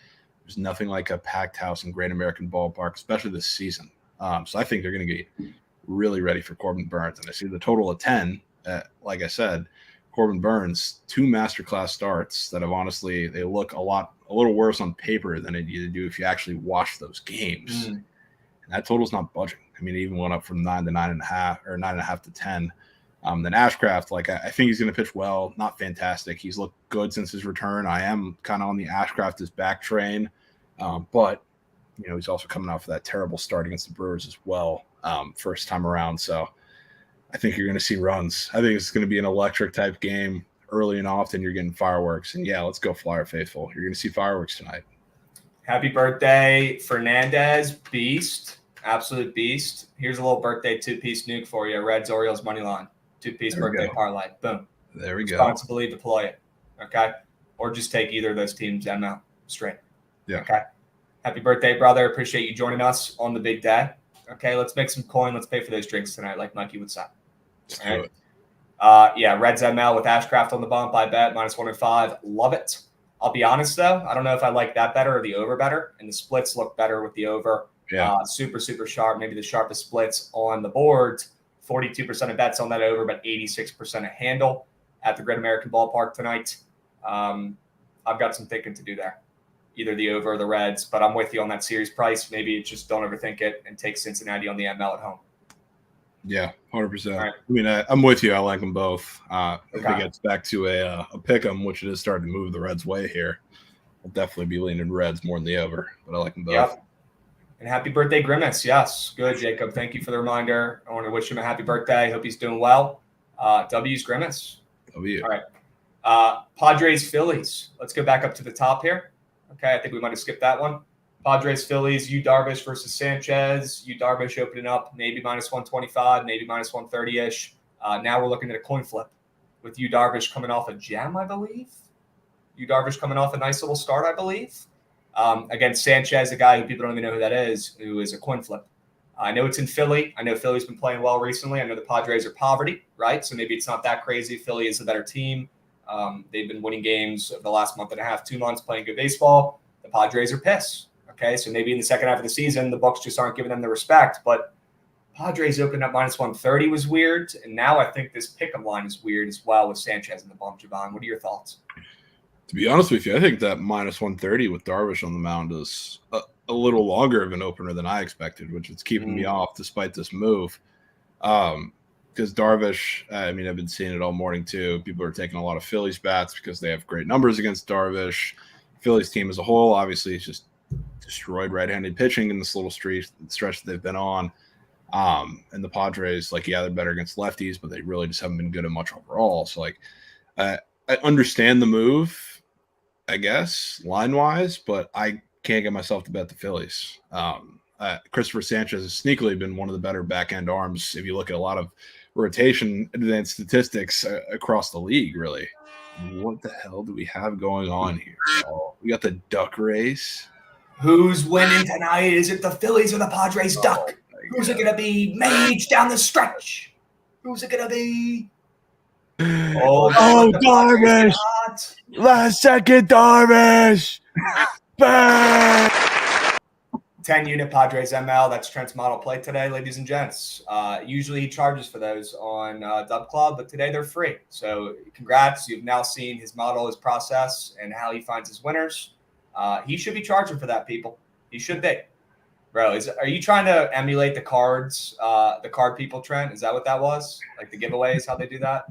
There's nothing like a packed house in Great American Ballpark, especially this season. So I think they're going to get really ready for Corbin Burnes. And I see the total of 10. Like I said, Corbin Burnes, 2 masterclass starts that have honestly, they look a little worse on paper than they do if you actually watch those games. And that total's not budging. I mean, it even went up from 9 to 9.5 or 9.5 to 10. Then Ashcraft, like I think he's going to pitch well, not fantastic. He's looked good since his return. I am kind of on the Ashcraft as back train, but he's also coming off of that terrible start against the Brewers as well, first time around. So I think you're going to see runs. I think it's going to be an electric type game early and often. You're getting fireworks, and yeah, let's go Flyer faithful. You're going to see fireworks tonight. Happy birthday, Fernandez, beast. Absolute beast. Here's a little birthday 2-piece nuke for you. Reds Orioles money line. 2-piece birthday parlay. Boom. There we go. Responsibly deploy it. Okay. Or just take either of those teams and out straight. Yeah. Okay. Happy birthday, brother. Appreciate you joining us on the big day. Okay. Let's make some coin. Let's pay for those drinks tonight, like Mikey would say. Let's All do right. it. Yeah. Reds ML with Ashcraft on the bump. I bet -105. Love it. I'll be honest though. I don't know if I like that better or the over better. And the splits look better with the over. Yeah. Super, super sharp. Maybe the sharpest splits on the board. 42% of bets on that over, but 86% of handle at the Great American Ballpark tonight. I've got some thinking to do there. Either the over or the Reds, but I'm with you on that series price. Maybe it's just don't overthink it and take Cincinnati on the ML at home. Yeah, 100%. Right. I mean, I'm with you. I like them both. If Okay. it gets back to a pick 'em, which it is starting to move the Reds' way here, I'll definitely be leaning Reds more than the over, but I like them both. Yep. And happy birthday, Grimace. Yes. Good, Jacob. Thank you for the reminder. I want to wish him a happy birthday. Hope he's doing well. W's Grimace. W. All right. Padres, Phillies. Let's go back up to the top here. Okay. I think we might have skipped that one. Padres, Phillies, Yu Darvish versus Sanchez. Yu Darvish opening up maybe -125, maybe -130-ish. Now we're looking at a coin flip with Yu Darvish coming off a gem, I believe. Yu Darvish coming off a nice little start, I believe. Against Sanchez, a guy who people don't even know who that is, who is a coin flip. I know it's in Philly. I know Philly's been playing well recently. I know the Padres are poverty, right? So maybe it's not that crazy. Philly is a better team. They've been winning games over the last month and a half, 2 months, playing good baseball. The Padres are pissed. Okay, so maybe in the second half of the season, the Bucks just aren't giving them the respect. But Padres opened up -130 was weird. And now I think this pick'em line is weird as well with Sanchez in the bump. Javon, what are your thoughts? To be honest with you, I think that -130 with Darvish on the mound is a little longer of an opener than I expected, which is keeping me off despite this move. Because Darvish, I mean, I've been seeing it all morning too. People are taking a lot of Phillies bats because they have great numbers against Darvish. Phillies team as a whole, obviously, is just destroyed right-handed pitching in this little stretch that they've been on. And the Padres, like, yeah, they're better against lefties, but they really just haven't been good at much overall. So, like, I understand the move, I guess, line-wise, but I can't get myself to bet the Phillies. Christopher Sanchez has sneakily been one of the better back-end arms if you look at a lot of rotation advanced statistics across the league, really. What the hell do we have going on here? Oh, we got the duck race. Who's winning tonight? Is it the Phillies or the Padres duck? Who's it going to be? Mage down the stretch. Who's it going to be? Oh, Darvish! Last second, Darvish! Bang! 10-unit Padres ML. That's Trent's model play today, ladies and gents. Usually he charges for those on Dub Club, but today they're free. So congrats. You've now seen his model, his process, and how he finds his winners. He should be charging for that, people. He should be. Bro, are you trying to emulate the cards, the card people, Trent? Is that what that was? Like the giveaways, how they do that?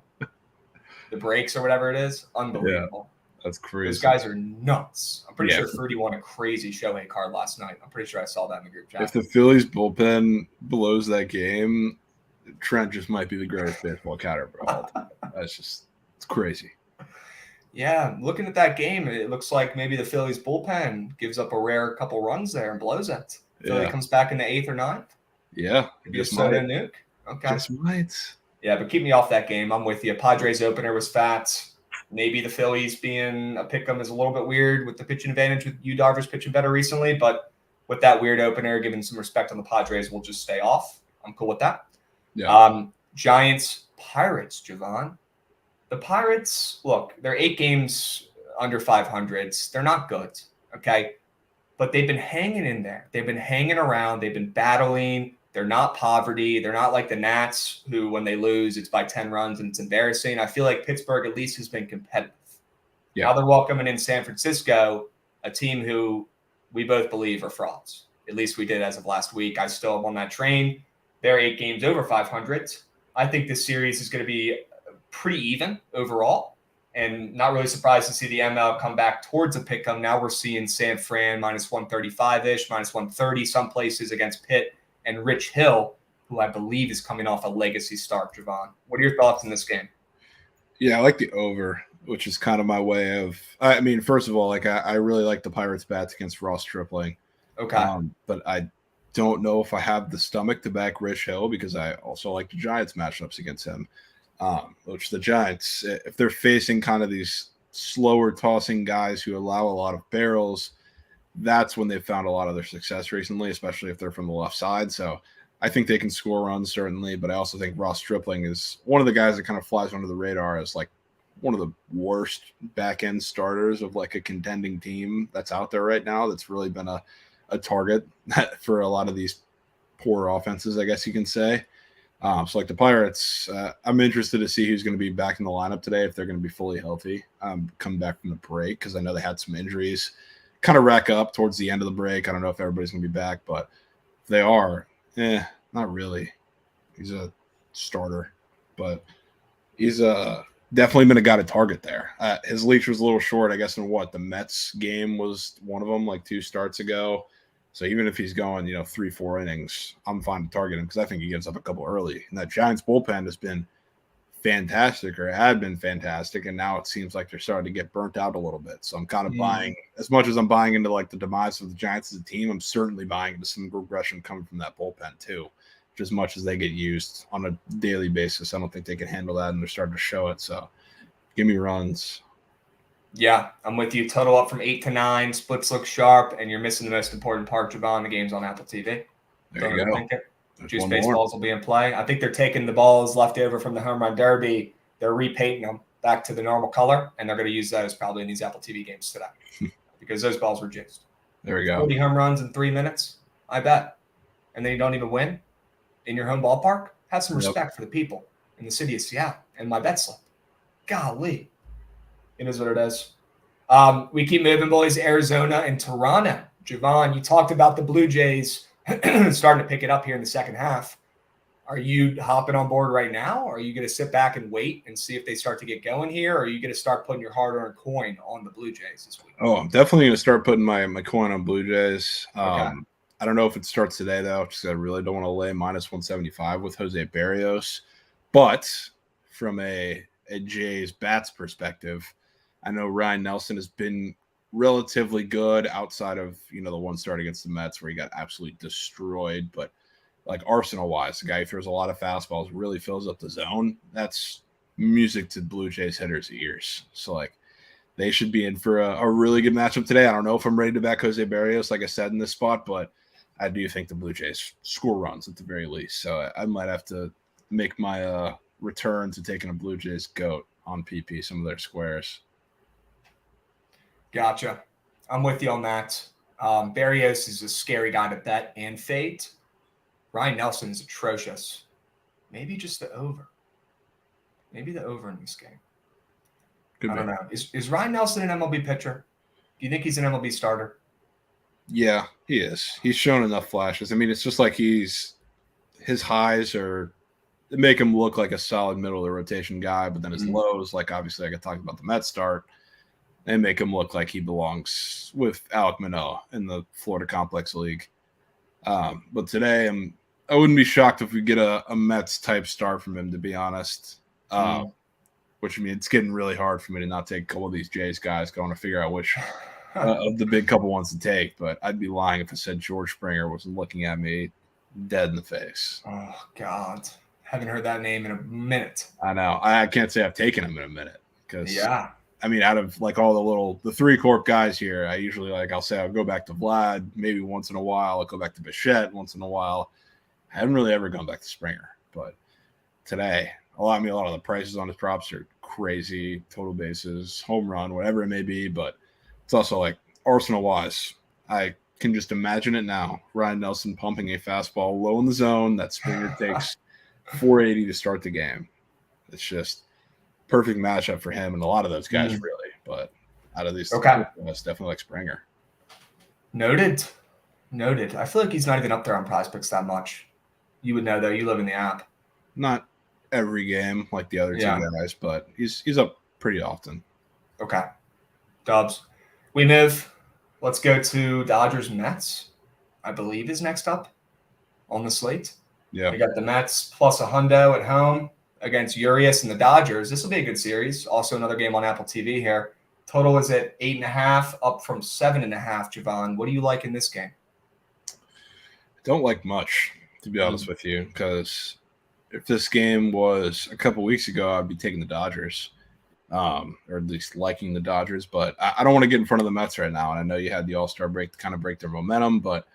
The breaks or whatever it is? Unbelievable. Yeah, that's crazy. Those guys are nuts. I'm pretty sure Fruity won a crazy Shohei card last night. I'm pretty sure I saw that in the group chat. If the Phillies bullpen blows that game, Trent just might be the greatest baseball catcher of all time. It's crazy. Yeah, looking at that game, it looks like maybe the Phillies bullpen gives up a rare couple runs there and blows it. Philly comes back in the 8th or 9th. Yeah. Maybe a soda nuke. Okay. Just might. Yeah, but keep me off that game. I'm with you. Padres opener was fat. Maybe the Phillies being a pick 'em is a little bit weird with the pitching advantage with Yu Darvish pitching better recently, but with that weird opener, giving some respect on the Padres, we'll just stay off. I'm cool with that. Yeah. Giants, Pirates, Javon. The Pirates, look, they're 8 games under 500s. They're not good, okay? But they've been hanging in there. They've been hanging around. They've been battling. They're not poverty. They're not like the Nats, who when they lose, it's by 10 runs and it's embarrassing. I feel like Pittsburgh at least has been competitive. Yeah. Now they're welcoming in San Francisco, a team who we both believe are frauds. At least we did as of last week. I still am on that train. They're 8 games over 500. I think this series is going to be pretty even overall, and not really surprised to see the ML come back towards a pick-em. Now we're seeing San Fran minus 135-ish, minus 130 some places against Pitt and Rich Hill, who I believe is coming off a legacy start. Javon, what are your thoughts in this game? Yeah, I like the over, which is kind of my way of – I mean, first of all, like I really like the Pirates' bats against Ross Stripling. Okay. But I don't know if I have the stomach to back Rich Hill because I also like the Giants matchups against him. Which the Giants, if they're facing kind of these slower tossing guys who allow a lot of barrels, that's when they've found a lot of their success recently, especially if they're from the left side. So I think they can score runs, certainly, but I also think Ross Stripling is one of the guys that kind of flies under the radar as like one of the worst back end starters of like a contending team that's out there right now. That's really been a target for a lot of these poor offenses, I guess you can say. So like the Pirates, I'm interested to see who's going to be back in the lineup today, if they're going to be fully healthy, coming back from the break, because I know they had some injuries kind of rack up towards the end of the break. I don't know if everybody's going to be back, but if they are, not really. He's a starter, but he's definitely been a guy to target there. His leash was a little short, I guess, in the Mets game was one of them, like 2 starts ago. So even if he's going, 3-4 innings, I'm fine to target him because I think he gives up a couple early. And that Giants bullpen has been fantastic, or had been fantastic, and now it seems like they're starting to get burnt out a little bit. So I'm kind of buying, as much as I'm buying into like the demise of the Giants as a team, I'm certainly buying into some regression coming from that bullpen too. Just as much as they get used on a daily basis, I don't think they can handle that, and they're starting to show it. So give me runs. Yeah, I'm with you. Total up from 8 to 9. Splits look sharp, and you're missing the most important part, Javon. The game's on Apple TV. There you go. Juice baseballs will be in play. I think they're taking the balls left over from the home run derby. They're repainting them back to the normal color, and they're going to use those probably in these Apple TV games today because those balls were juiced. There we go. 40 home runs in 3 minutes, I bet. And then you don't even win in your home ballpark. Have some respect for the people in the city of Seattle and my bet slip. Golly. It is what it is. We keep moving, boys. Arizona and Toronto. Javon, you talked about the Blue Jays starting to pick it up here in the second half. Are you hopping on board right now? Or are you going to sit back and wait and see if they start to get going here? Or are you going to start putting your hard-earned coin on the Blue Jays this week? Oh, I'm definitely going to start putting my coin on Blue Jays. Okay. I don't know if it starts today, though, because I really don't want to lay minus 175 with Jose Barrios. But from a Jays bats perspective, I know Ryan Nelson has been relatively good outside of, the one start against the Mets where he got absolutely destroyed. But like Arsenal-wise, the guy who throws a lot of fastballs, really fills up the zone. That's music to Blue Jays hitters' ears. So, like, they should be in for a really good matchup today. I don't know if I'm ready to back Jose Barrios, like I said, in this spot, but I do think the Blue Jays score runs at the very least. So I might have to make my return to taking a Blue Jays goat on PP, some of their squares. Gotcha. I'm with you on that. Barrios is a scary guy to bet and fade. Ryan Nelson is atrocious. Maybe just the over. Maybe the over in this game. I don't know. Is Ryan Nelson an MLB pitcher? Do you think he's an MLB starter? Yeah, he is. He's shown enough flashes. I mean, it's just like his highs make him look like a solid middle of the rotation guy, but then his lows, like obviously I got talked about the Mets start, they make him look like he belongs with Alek Manoah in the Florida Complex League. But today I wouldn't be shocked if we get a Mets type start from him, to be honest. Which, I mean, it's getting really hard for me to not take a couple of these Jays guys, going to figure out which of the big couple ones to take. But I'd be lying if I said George Springer wasn't looking at me dead in the face. Oh, God. Haven't heard that name in a minute. I know. I can't say I've taken him in a minute. Yeah. I mean, out of like all the three corp guys here, I usually I'll say I'll go back to Vlad maybe once in a while. I'll go back to Bichette once in a while. I haven't really ever gone back to Springer, but today, a lot of the prices on his props are crazy. Total bases, home run, whatever it may be, but it's also like Arsenal wise. I can just imagine it now. Ryan Nelson pumping a fastball low in the zone that Springer takes 480 to start the game. It's just perfect matchup for him and a lot of those guys, really. But out of these, it's definitely like Springer. Noted. I feel like he's not even up there on PrizePicks that much. You would know, though. You live in the app. Not every game like the other two guys, but he's up pretty often. Okay. Dubs. We move. Let's go to Dodgers Mets, I believe is next up on the slate. Yeah. We got the Mets plus a hundo at home against Urias and the Dodgers. This will be a good series. Also another game on Apple TV here. Total is at 8.5, up from 7.5, Javon. What do you like in this game? I don't like much, to be honest with you, because if this game was a couple weeks ago, I'd be taking the Dodgers, or at least liking the Dodgers. But I don't want to get in front of the Mets right now. And I know you had the All-Star break to kind of break their momentum, but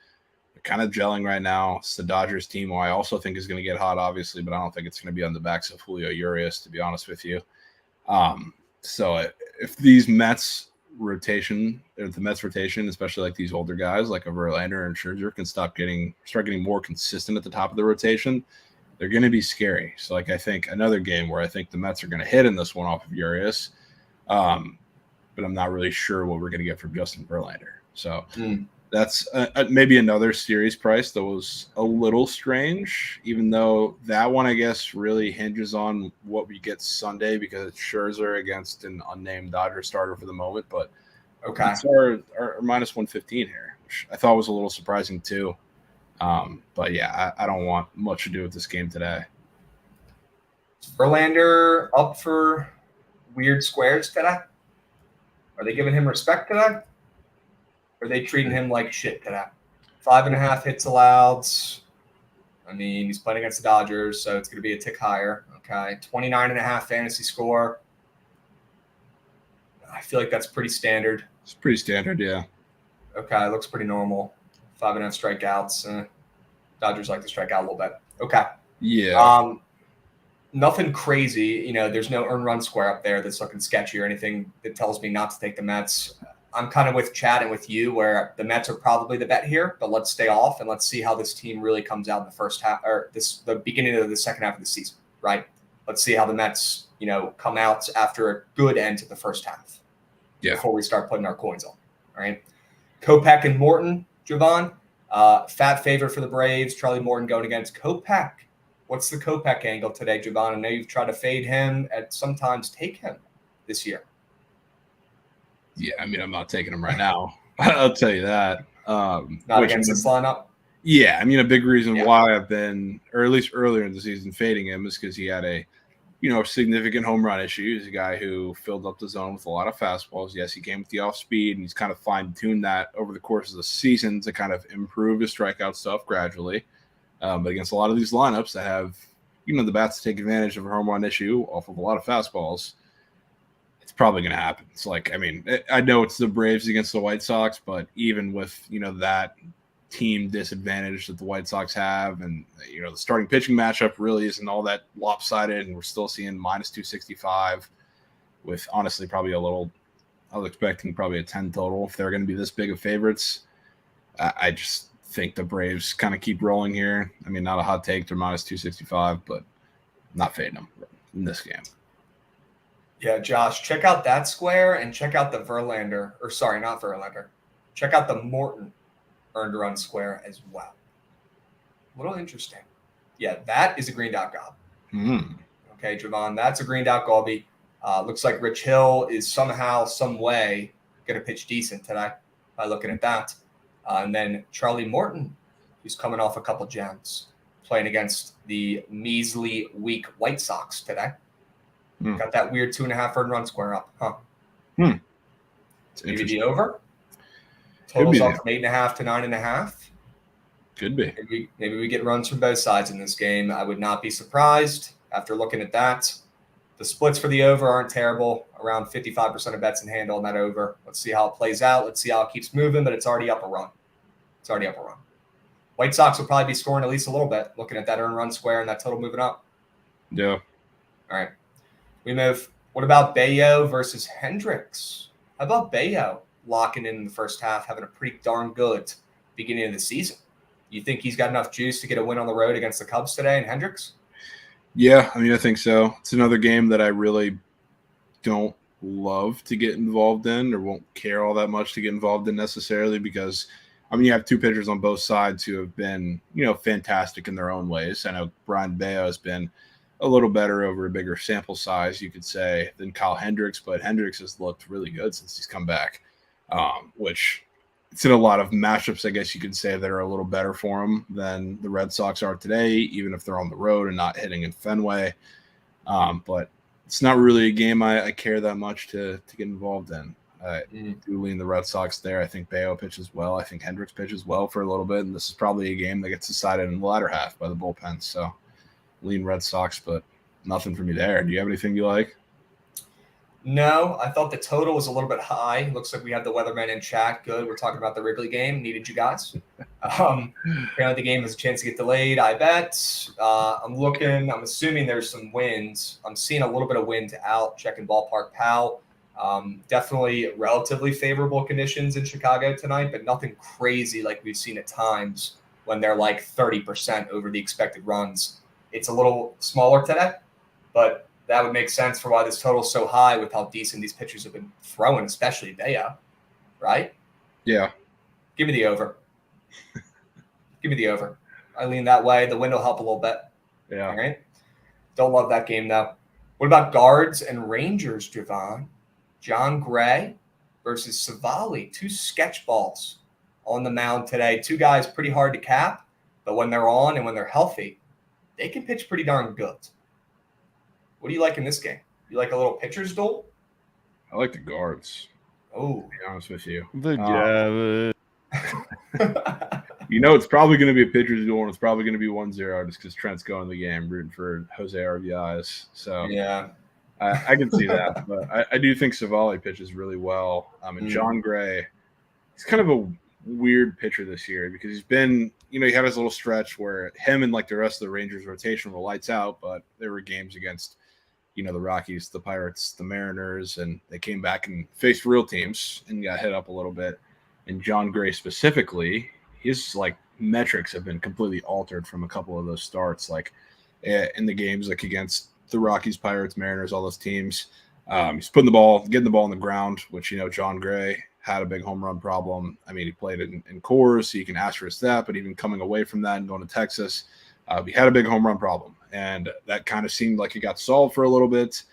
they're kind of gelling right now. It's the Dodgers team who I also think is going to get hot, obviously, but I don't think it's going to be on the backs of Julio Urias, to be honest with you. So if these Mets rotation, or the Mets rotation, especially like these older guys like a Verlander and Scherzer can start getting more consistent at the top of the rotation, they're going to be scary. So like I think another game where I think the Mets are going to hit in this one off of Urias, but I'm not really sure what we're going to get from Justin Verlander. So that's maybe another series price that was a little strange, even though that one, I guess, really hinges on what we get Sunday because it's Scherzer against an unnamed Dodger starter for the moment. But it's our minus 115 here, which I thought was a little surprising too. But yeah, I don't want much to do with this game today. Verlander up for weird squares today? Are they giving him respect today? Or are they treating him like shit today? 5.5 hits allowed. I mean, he's playing against the Dodgers, so it's going to be a tick higher. Okay, 29.5 fantasy score. I feel like that's pretty standard. It's pretty standard, yeah. Okay, looks pretty normal. 5.5 strikeouts. Dodgers like to strike out a little bit. Okay. Yeah. Nothing crazy. There's no earned run square up there that's looking sketchy or anything that tells me not to take the Mets. I'm kind of with Chad and with you where the Mets are probably the bet here, but let's stay off and let's see how this team really comes out in the first half or the beginning of the second half of the season, right? Let's see how the Mets, come out after a good end to the first half before we start putting our coins on, all right? Kopech and Morton, Javon, fat favorite for the Braves. Charlie Morton going against Kopech. What's the Kopech angle today, Javon? I know you've tried to fade him and sometimes take him this year. Yeah, I mean, I'm not taking him right now. I'll tell you that. Not against this lineup? Yeah, I mean, a big reason why I've been, or at least earlier in the season, fading him is because he had a, significant home run issue. He's a guy who filled up the zone with a lot of fastballs. Yes, he came with the off speed, and he's kind of fine-tuned that over the course of the season to kind of improve his strikeout stuff gradually. But against a lot of these lineups that have, the bats to take advantage of a home run issue off of a lot of fastballs, it's probably going to happen. It's like, I mean, I know it's the Braves against the White Sox, but even with, that team disadvantage that the White Sox have and, the starting pitching matchup really isn't all that lopsided, and we're still seeing minus 265 with honestly probably I was expecting probably a 10 total if they're going to be this big of favorites. I just think the Braves kind of keep rolling here. I mean, not a hot take. They're minus 265, but not fading them in this game. Yeah, Josh, check out that square and check out the Verlander, or sorry, not Verlander. Check out the Morton earned run square as well. A little interesting. Yeah, that is a green dot gob. Okay, Javon, that's a green dot gobby. Looks like Rich Hill is somehow, some way going to pitch decent today by looking at that. And then Charlie Morton, who's coming off a couple gems, playing against the measly, weak White Sox today. Got that weird 2.5 earned run square up, huh? Maybe the over? Totals up from 8.5 to 9.5. Could be. Maybe we get runs from both sides in this game. I would not be surprised after looking at that. The splits for the over aren't terrible. Around 55% of bets and handle on that over. Let's see how it plays out. Let's see how it keeps moving, but it's already up a run. White Sox will probably be scoring at least a little bit, looking at that earn run square and that total moving up. Yeah. All right. We move. What about Bayo versus Hendricks? How about Bayo locking in the first half, having a pretty darn good beginning of the season? You think he's got enough juice to get a win on the road against the Cubs today and Hendricks? Yeah, I mean, I think so. It's another game that I really don't love to get involved in, or won't care all that much to get involved in necessarily, because I mean, you have two pitchers on both sides who have been, fantastic in their own ways. I know Brian Bayo has been a little better over a bigger sample size, you could say, than Kyle Hendricks, but Hendricks has looked really good since he's come back, which it's in a lot of matchups, I guess you could say, that are a little better for him than the Red Sox are today, even if they're on the road and not hitting in Fenway. But it's not really a game I care that much to get involved in. I do lean the Red Sox there. I think Bayo pitches well. I think Hendricks pitches well for a little bit, and this is probably a game that gets decided in the latter half by the bullpen. So lean Red Sox, but nothing for me there. Do you have anything you like? No, I thought the total was a little bit high. Looks like we have the weatherman in chat. Good. We're talking about the Wrigley game. Needed you guys. Apparently the game has a chance to get delayed, I bet. I'm assuming there's some winds. I'm seeing a little bit of wind out, checking Ballpark Pal. Definitely relatively favorable conditions in Chicago tonight, but nothing crazy like we've seen at times when they're like 30% over the expected runs. It's a little smaller today, but that would make sense for why this total is so high with how decent these pitchers have been throwing, especially Bayo, right? Yeah. Give me the over. I lean that way. The wind will help a little bit. Yeah. All right. Don't love that game, though. What about Guards and Rangers, Javon? John Gray versus Savali. Two sketch balls on the mound today. Two guys pretty hard to cap, but when they're on and when they're healthy, they can pitch pretty darn good. What do you like in this game? You like a little pitcher's duel? I like the Guards. Oh. To be honest with you. It's probably going to be a pitcher's duel, and it's probably going to be 1-0 just because Trent's going the game, rooting for Jose Arviaz. So yeah, I can see that. But I do think Savali pitches really well. And John Gray, he's kind of a weird pitcher this year because he's been, he had his little stretch where him and like the rest of the Rangers rotation were lights out, but there were games against the Rockies, the Pirates, the Mariners, and they came back and faced real teams and got hit up a little bit. And John Gray specifically, his like metrics have been completely altered from a couple of those starts, like in the games like against the Rockies, Pirates, Mariners, all those teams. He's getting the ball on the ground, which, John Gray had a big home run problem. I mean, he played it in Coors, so you can asterisk that, but even coming away from that and going to Texas, he had a big home run problem. And that kind of seemed like it got solved for a little bit,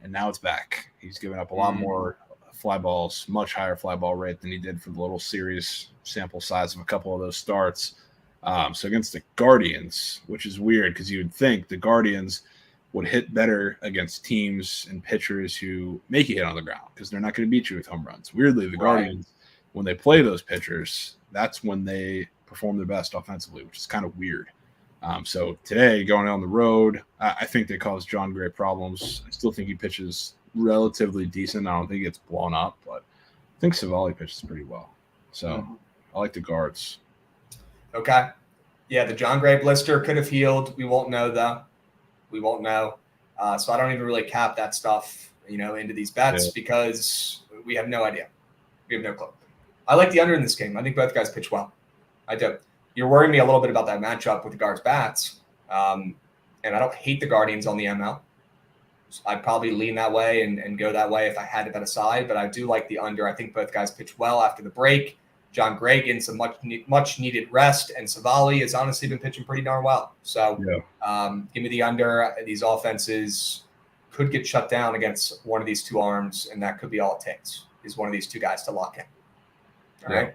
and now it's back. He's given up a lot more fly balls, much higher fly ball rate than he did for the little series sample size of a couple of those starts. So against the Guardians, which is weird because you would think the Guardians would hit better against teams and pitchers who make you hit on the ground because they're not going to beat you with home runs. Weirdly, the Guardians, when they play those pitchers, that's when they perform their best offensively, which is kind of weird. So today, going on the road, I think they cause John Gray problems. I still think he pitches relatively decent. I don't think he gets blown up, but I think Savali pitches pretty well. So I like the Guards. Okay. Yeah, the John Gray blister could have healed. We won't know, though. We won't know. So I don't even really cap that stuff, into these bets because we have no idea. We have no clue. I like the under in this game. I think both guys pitch well. I do. You're worrying me a little bit about that matchup with the Guards bats. And I don't hate the Guardians on the ML. So I'd probably lean that way and go that way if I had to bet a side, but I do like the under. I think both guys pitch well after the break. John Gray getting some much needed rest, and Savali has honestly been pitching pretty darn well. So give me the under. These offenses could get shut down against one of these two arms, and that could be all it takes is one of these two guys to lock in. All right.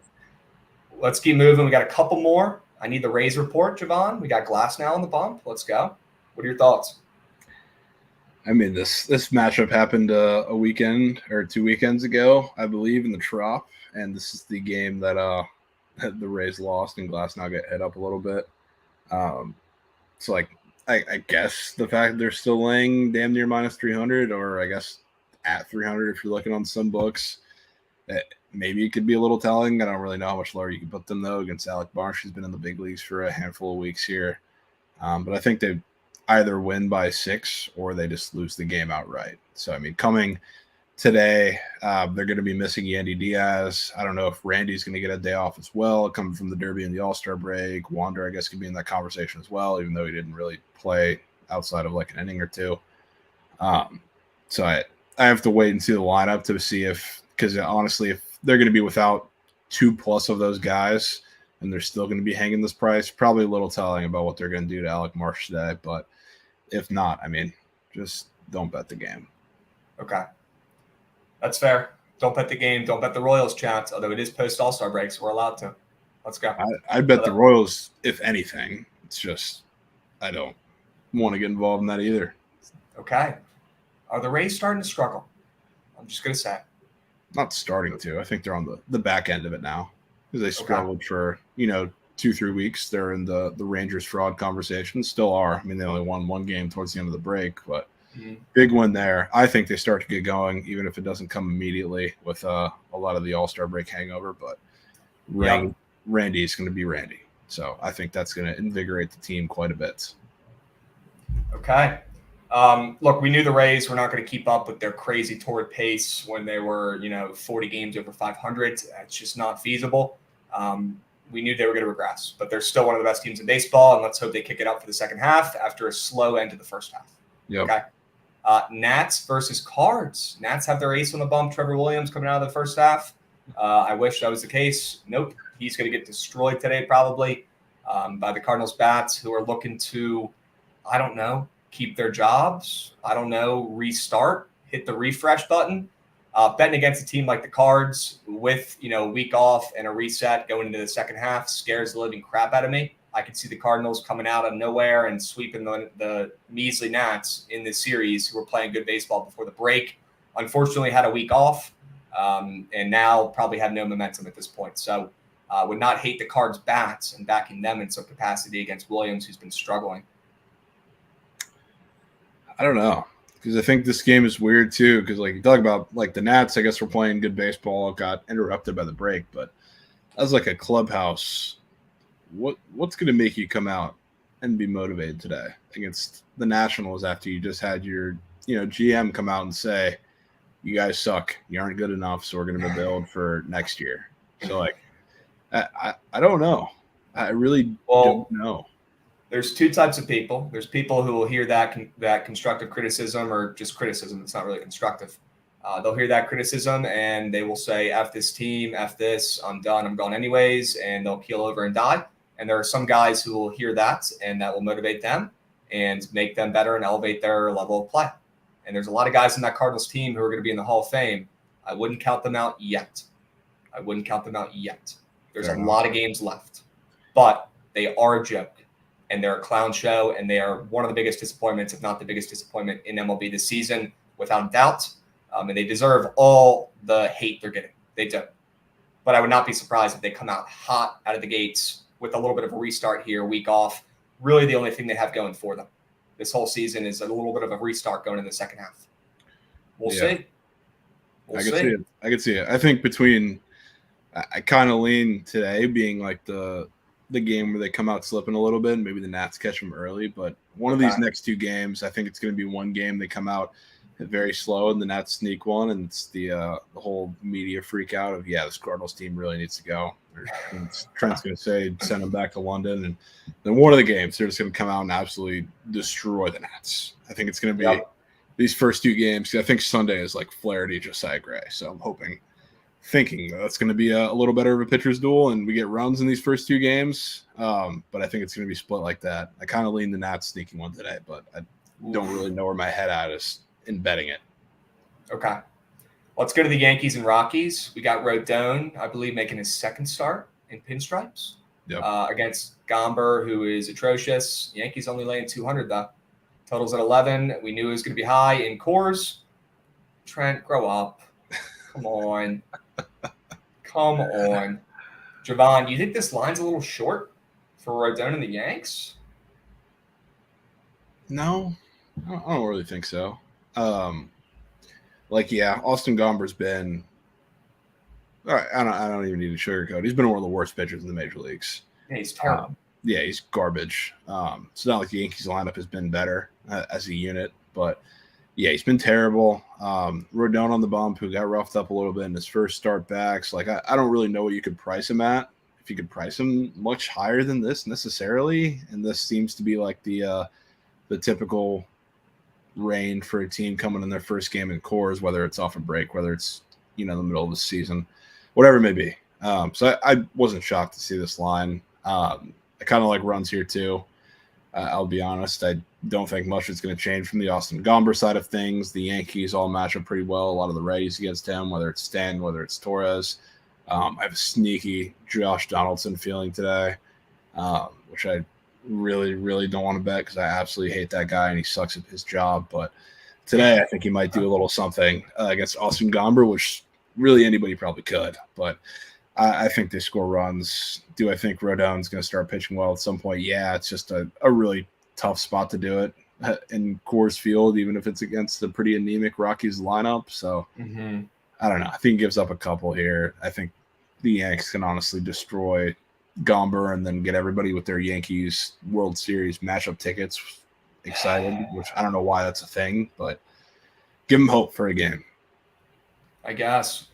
Let's keep moving. We got a couple more. I need the Rays report, Javon. We got Glass now on the bump. Let's go. What are your thoughts? I mean, this matchup happened a weekend or 2 weekends ago, I believe, in the Trop, and this is the game that the Rays lost, and Glass now got hit up a little bit. So, like, I guess the fact that they're still laying damn near minus 300, or I guess at 300 if you're looking on some books, maybe it could be a little telling. I don't really know how much lower you can put them though against Alec Marsh, who's been in the big leagues for a handful of weeks here. But I think they either win by 6 or they just lose the game outright. So I mean, coming today, they're going to be missing Yandy Diaz. I don't know if Randy's going to get a day off as well, coming from the Derby and the All-Star break. Wander, I guess, could be in that conversation as well, even though he didn't really play outside of like an inning or two. So I have to wait and see the lineup to see because honestly, if they're going to be without 2+ of those guys and they're still going to be hanging this price, probably a little telling about what they're going to do to Alec Marsh today. But if not, I mean, just don't bet the game. Okay. That's fair. Don't bet the game. Don't bet the Royals, chat. Although it is post All-Star break, so we're allowed to. Let's go. I bet the Royals, if anything. It's just I don't want to get involved in that either. Okay. Are the Rays starting to struggle? I'm just going to say. Not starting to. I think they're on the back end of it now because they struggled for 2-3 weeks. They're in the Rangers fraud conversation. Still are. I mean, they only won one game towards the end of the break, but big win there. I think they start to get going, even if it doesn't come immediately with a lot of the All-Star break hangover. But Randy's going to be Randy. So I think that's going to invigorate the team quite a bit. Okay. Look, we knew the Rays were not going to keep up with their crazy torrid pace when they were, 40 games over 500. It's just not feasible. We knew they were going to regress, but they're still one of the best teams in baseball, and let's hope they kick it up for the second half after a slow end to the first half. Yep. Okay. Nats versus Cards. Nats have their ace on the bump, Trevor Williams, coming out of the first half. I wish that was the case. Nope. He's going to get destroyed today probably by the Cardinals bats, who are looking to, I don't know, keep their jobs. I don't know, restart, hit the refresh button. Betting against a team like the Cards with, a week off and a reset going into the second half scares the living crap out of me. I could see the Cardinals coming out of nowhere and sweeping the measly Nats in this series, who were playing good baseball before the break. Unfortunately, had a week off and now probably have no momentum at this point. So would not hate the Cards bats and backing them in some capacity against Williams, who's been struggling. I don't know, because I think this game is weird too. Because like you talk about like the Nats, I guess we're playing good baseball. Got interrupted by the break, but as like a clubhouse, what's going to make you come out and be motivated today against the Nationals after you just had your GM come out and say, "You guys suck. You aren't good enough. So we're going to build for next year." So like, I don't know. I really don't know. There's two types of people. There's people who will hear that constructive criticism, or just criticism. It's not really constructive. They'll hear that criticism and they will say, "F this team, F this, I'm done, I'm gone anyways," and they'll keel over and die. And there are some guys who will hear that and that will motivate them and make them better and elevate their level of play. And there's a lot of guys in that Cardinals team who are going to be in the Hall of Fame. I wouldn't count them out yet. There's a lot of games left, but they are a joke. And they're a clown show, and they are one of the biggest disappointments, if not the biggest disappointment in MLB this season, without a doubt. And they deserve all the hate they're getting. They do. But I would not be surprised if they come out hot out of the gates with a little bit of a restart here, week off. Really the only thing they have going for them this whole season is a little bit of a restart going in the second half. We'll see. I can see it. I think I kind of lean today being like the game where they come out slipping a little bit, and maybe the Nats catch them early. But one of these next two games, I think it's going to be one game they come out very slow and the Nats sneak one, and it's the whole media freak out of, this Cardinals team really needs to go. Trent's going to say send them back to London, and then one of the games they're just going to come out and absolutely destroy the Nats. I think it's going to be these first two games. I think Sunday is like Flaherty, Josiah Gray, so I'm thinking that's going to be a little better of a pitcher's duel and we get runs in these first two games. But I think it's going to be split like that. I kind of lean the Nats sneaking one today, but I don't really know where my head at is in betting it. Okay. Let's go to the Yankees and Rockies. We got Rodon, I believe, making his second start in pinstripes against Gomber, who is atrocious. Yankees only laying 200, though. Total's at 11. We knew it was going to be high in cores. Trent, grow up. Come on. Javon, you think this line's a little short for Rodon and the Yanks? No, I don't really think so. Austin Gomber's been. I don't even need to sugarcoat. He's been one of the worst pitchers in the major leagues. Yeah, he's terrible. Yeah, he's garbage. It's not like the Yankees lineup has been better as a unit, but yeah, he's been terrible. Rodon on the bump, who got roughed up a little bit in his first start back. So, I don't really know what you could price him at. If you could price him much higher than this necessarily, and this seems to be like the typical range for a team coming in their first game in Coors, whether it's off a break, whether it's the middle of the season, whatever it may be. So I wasn't shocked to see this line. I kind of like runs here too. I'll be honest. I don't think much is going to change from the Austin Gomber side of things. The Yankees all match up pretty well. A lot of the righties against him, whether it's Stanton, whether it's Torres. I have a sneaky Josh Donaldson feeling today, which I really, really don't want to bet because I absolutely hate that guy and he sucks at his job. But today I think he might do a little something against Austin Gomber, which really anybody probably could. But I think they score runs. Do I think Rodon's going to start pitching well at some point? Yeah, it's just a really tough spot to do it in Coors Field, even if it's against a pretty anemic Rockies lineup. So I don't know. I think he gives up a couple here. I think the Yanks can honestly destroy Gomber and then get everybody with their Yankees World Series matchup tickets excited, which I don't know why that's a thing, but give them hope for a game. I guess.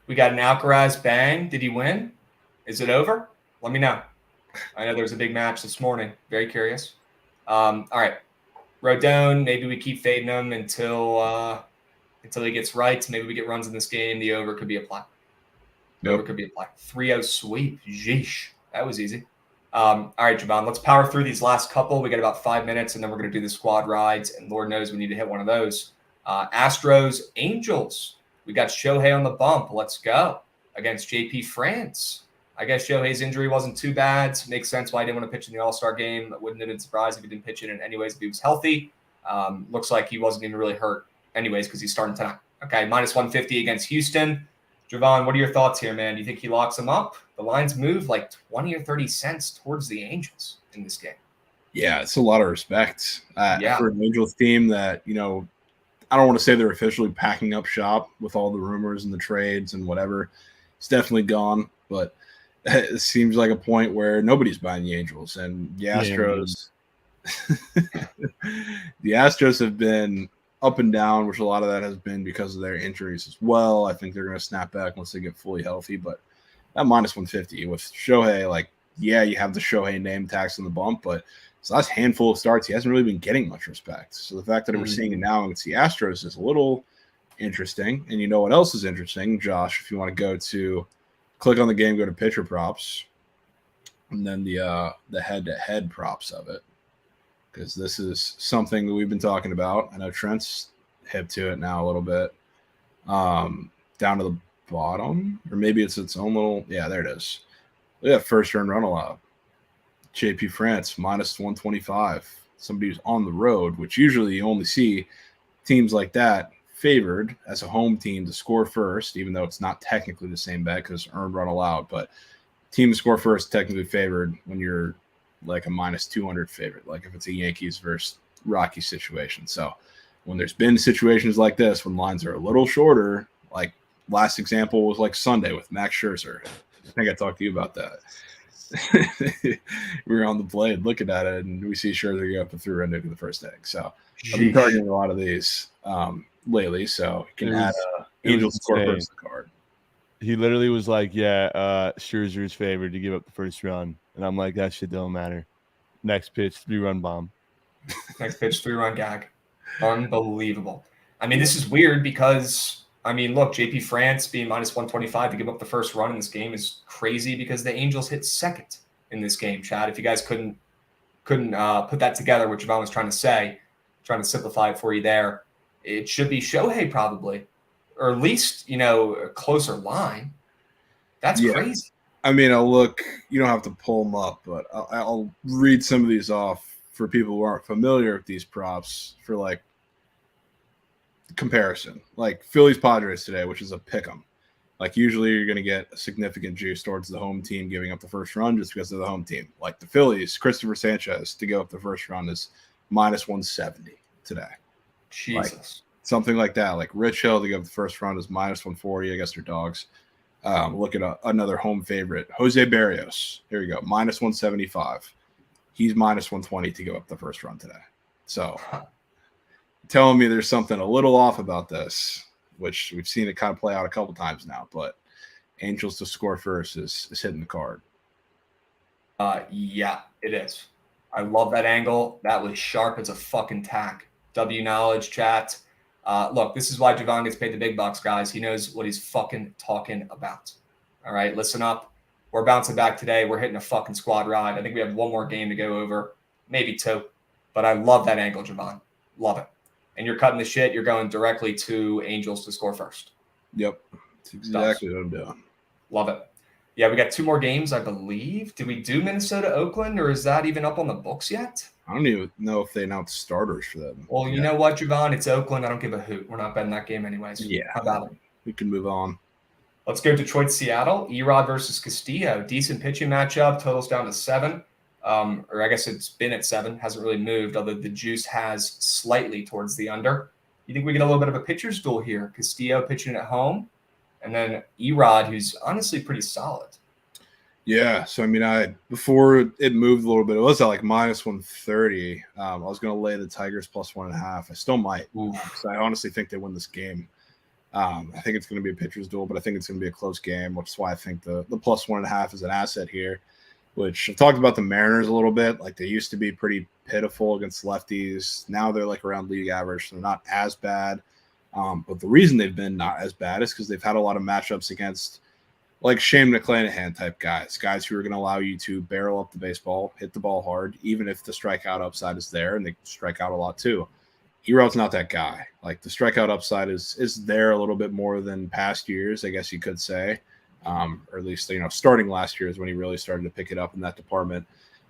We got an Alcaraz bang. Did he win? Is it over? Let me know. I know there's a big match this morning. Very curious. All right. Rodon, maybe we keep fading him until he gets right. Maybe we get runs in this game. The over could be applied. Nope. Over could be applied. 3-0 sweep. Yeesh. That was easy. All right, Javon, let's power through these last couple. We got about 5 minutes, and then we're going to do the squad rides, and Lord knows we need to hit one of those. Astros, Angels. We got Shohei on the bump. Let's go. Against JP France. I guess Shohei's injury wasn't too bad. Makes sense why he didn't want to pitch in the All-Star game. Wouldn't have been surprised if he didn't pitch in it anyways if he was healthy. Looks like he wasn't even really hurt anyways because he's starting tonight. Okay, minus 150 against Houston. Javon, what are your thoughts here, man? Do you think he locks him up? The lines move like 20 or 30 cents towards the Angels in this game. Yeah, it's a lot of respect for an Angels team that, I don't want to say they're officially packing up shop with all the rumors and the trades and whatever. It's definitely gone, but it seems like a point where nobody's buying the Angels. And the Astros, the Astros have been up and down, which a lot of that has been because of their injuries as well. I think they're going to snap back once they get fully healthy, but that minus 150 with Shohei, you have the Shohei name tax on the bump, but his last handful of starts, he hasn't really been getting much respect. So the fact that we're seeing it now against the Astros is a little interesting. And you know what else is interesting, Josh? If you want to click on the game, go to pitcher props, and then the head-to-head props of it, because this is something that we've been talking about. I know Trent's hip to it now a little bit. Down to the bottom, or maybe it's its own little. Yeah, there it is. Look at that first run allowed. JP France minus 125. Somebody who's on the road, which usually you only see teams like that favored as a home team to score first, even though it's not technically the same bet because earned run allowed. But team to score first technically favored when you're like a minus 200 favorite, like if it's a Yankees versus Rockies situation. So when there's been situations like this, when lines are a little shorter, like last example was like Sunday with Max Scherzer. I think I talked to you about that. We were on the blade looking at it, and we see Scherzer go up a 3-run nuke in the first inning. So I've been targeting a lot of these lately, so you can add Angels score first card. He literally was like, Scherzer's favored to give up the first run. And I'm like, that shit don't matter. Next pitch, 3-run bomb. Next pitch, 3-run gag. Unbelievable. I mean, this is weird because, look, JP France being minus 125 to give up the first run in this game is crazy because the Angels hit second in this game, Chad. If you guys couldn't put that together, which Javon was trying to say, trying to simplify it for you there, it should be Shohei probably, or at least, a closer line. That's crazy. I'll look. You don't have to pull them up, but I'll read some of these off for people who aren't familiar with these props for comparison. Like Phillies Padres today, which is a pick 'em. Like usually you're going to get a significant juice towards the home team giving up the first run just because they're the home team. Like the Phillies, Christopher Sanchez to give up the first run is minus 170 today. Jesus. Something like that. Like Rich Hill to go the first round is minus 140. I guess they're dogs. Look at another home favorite, Jose Barrios. Here we go, minus 175. He's minus 120 to go up the first round today. So telling me there's something a little off about this, which we've seen it kind of play out a couple times now, but Angels to score first is hitting the card. Yeah, it is. I love that angle. That was sharp as a fucking tack. W knowledge, chat. Look, this is why Javon gets paid the big bucks, guys. He knows what he's fucking talking about. All right, listen up. We're bouncing back today. We're hitting a fucking squad ride. I think we have one more game to go over, maybe two. But I love that angle, Javon. Love it. And you're cutting the shit. You're going directly to Angels to score first. Yep. That's exactly what I'm doing. Love it. Yeah, we got two more games, I believe. Did we do Minnesota, Oakland, or is that even up on the books yet? I don't even know if they announced starters for that. Well, you know what, Javon? It's Oakland. I don't give a hoot. We're not betting that game anyways. Yeah. How about it? We can move on. Let's go Detroit, Seattle. Erod versus Castillo. Decent pitching matchup. Totals down to 7. Or I guess it's been at 7. Hasn't really moved, although the juice has slightly towards the under. You think we get a little bit of a pitcher's duel here? Castillo pitching at home, and then Erod, who's honestly pretty solid. Yeah, so I mean, before it moved a little bit, it was at like minus 130. I was going to lay the Tigers plus 1.5. I still might. So I honestly think they win this game. I think it's going to be a pitcher's duel, but I think it's going to be a close game, which is why I think the plus 1.5 is an asset here. Which I've talked about the Mariners a little bit. Like they used to be pretty pitiful against lefties. Now they're like around league average. So they're not as bad. But the reason they've been not as bad is because they've had a lot of matchups against like Shane McClanahan type guys who are going to allow you to barrel up the baseball, hit the ball hard, even if the strikeout upside is there, and they strike out a lot too. Erod's not that guy. Like the strikeout upside is there a little bit more than past years, I guess you could say. Or at least, starting last year is when he really started to pick it up in that department.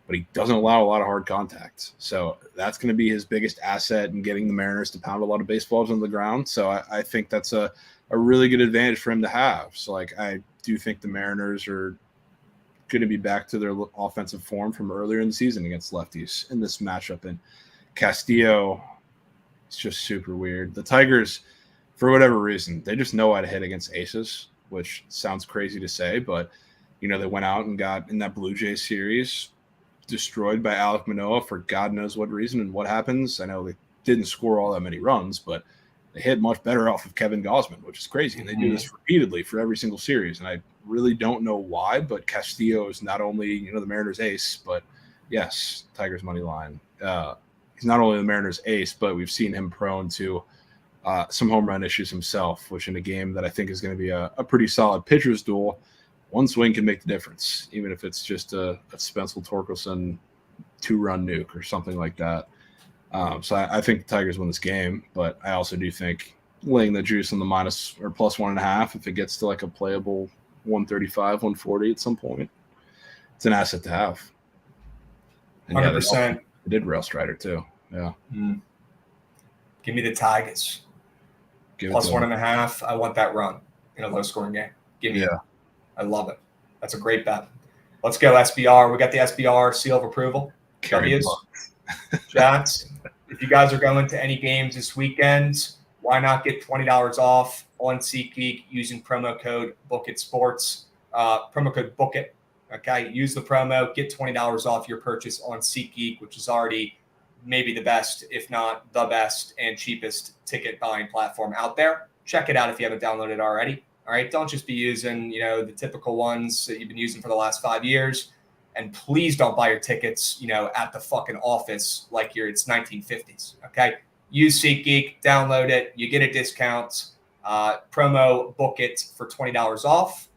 But he doesn't allow a lot of hard contact. So that's going to be his biggest asset in getting the Mariners to pound a lot of baseballs on the ground. So I think that's a really good advantage for him to have. So, like, I do think the Mariners are going to be back to their offensive form from earlier in the season against lefties in this matchup. And Castillo is just super weird. The Tigers, for whatever reason, they just know how to hit against aces, which sounds crazy to say, but, they went out and got in that Blue Jays series destroyed by Alek Manoah for God knows what reason and what happens. I know they didn't score all that many runs, but they hit much better off of Kevin Gausman, which is crazy. And they do this repeatedly for every single series. And I really don't know why, but Castillo is not only, the Mariners ace, but yes, Tigers money line. He's not only the Mariners ace, but we've seen him prone to some home run issues himself, which in a game that I think is going to be a pretty solid pitcher's duel, one swing can make the difference, even if it's just a Spencer Torkelson 2-run nuke or something like that. So I think the Tigers win this game, but I also do think laying the juice on the minus or plus 1.5, if it gets to like a playable 135, 140 at some point, it's an asset to have. And 100%. Yeah, they did Rail Strider too. Yeah. Give me the Tigers. Plus 1.5. I want that run in a low-scoring game. Give me it. I love it. That's a great bet. Let's go SBR. We got the SBR seal of approval. W's. Chats. If you guys are going to any games this weekend, why not get $20 off on SeatGeek using promo code BookItSports? Promo code BookIt. Okay, use the promo, get $20 off your purchase on SeatGeek, which is already maybe the best, if not the best and cheapest ticket buying platform out there. Check it out if you haven't downloaded it already. All right, don't just be using, the typical ones that you've been using for the last 5 years. And please don't buy your tickets, at the fucking office like it's 1950s. Okay, use SeatGeek, download it, you get a discount. Promo book it for $20 off,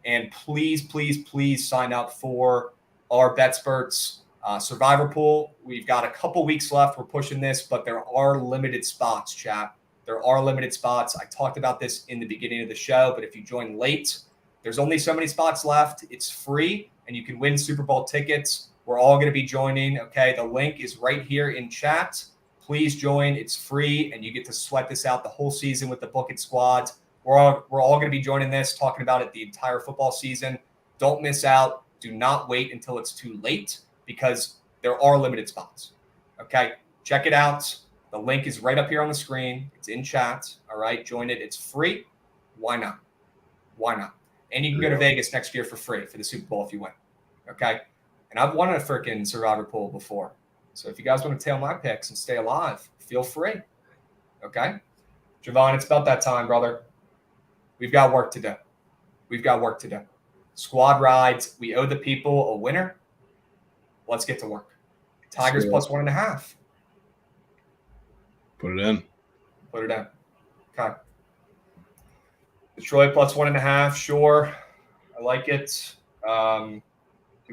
and please sign up for our BetSperts Survivor Pool. We've got a couple weeks left. We're pushing this, but there are limited spots, chat. There are limited spots. I talked about this in the beginning of the show, but if you join late, there's only so many spots left. It's free, and you can win Super Bowl tickets. We're all going to be joining, okay? The link is right here in chat. Please join. It's free, and you get to sweat this out the whole season with the Book It squad. We're all going to be joining this, talking about it the entire football season. Don't miss out. Do not wait until it's too late, because there are limited spots, okay? Check it out. The link is right up here on the screen. It's in chat. All right, join it. It's free. Why not? Why not? And you can go to Vegas next year for free for the Super Bowl if you win. Okay? And I've won a freaking Survivor pool before. So if you guys want to tail my picks and stay alive, feel free. Okay? Javon, it's about that time, brother. We've got work to do. We've got work to do. Squad rides. We owe the people a winner. Let's get to work. Tigers plus 1.5. Put it in. Put it in. Okay. Detroit plus 1.5. Sure. I like it. Do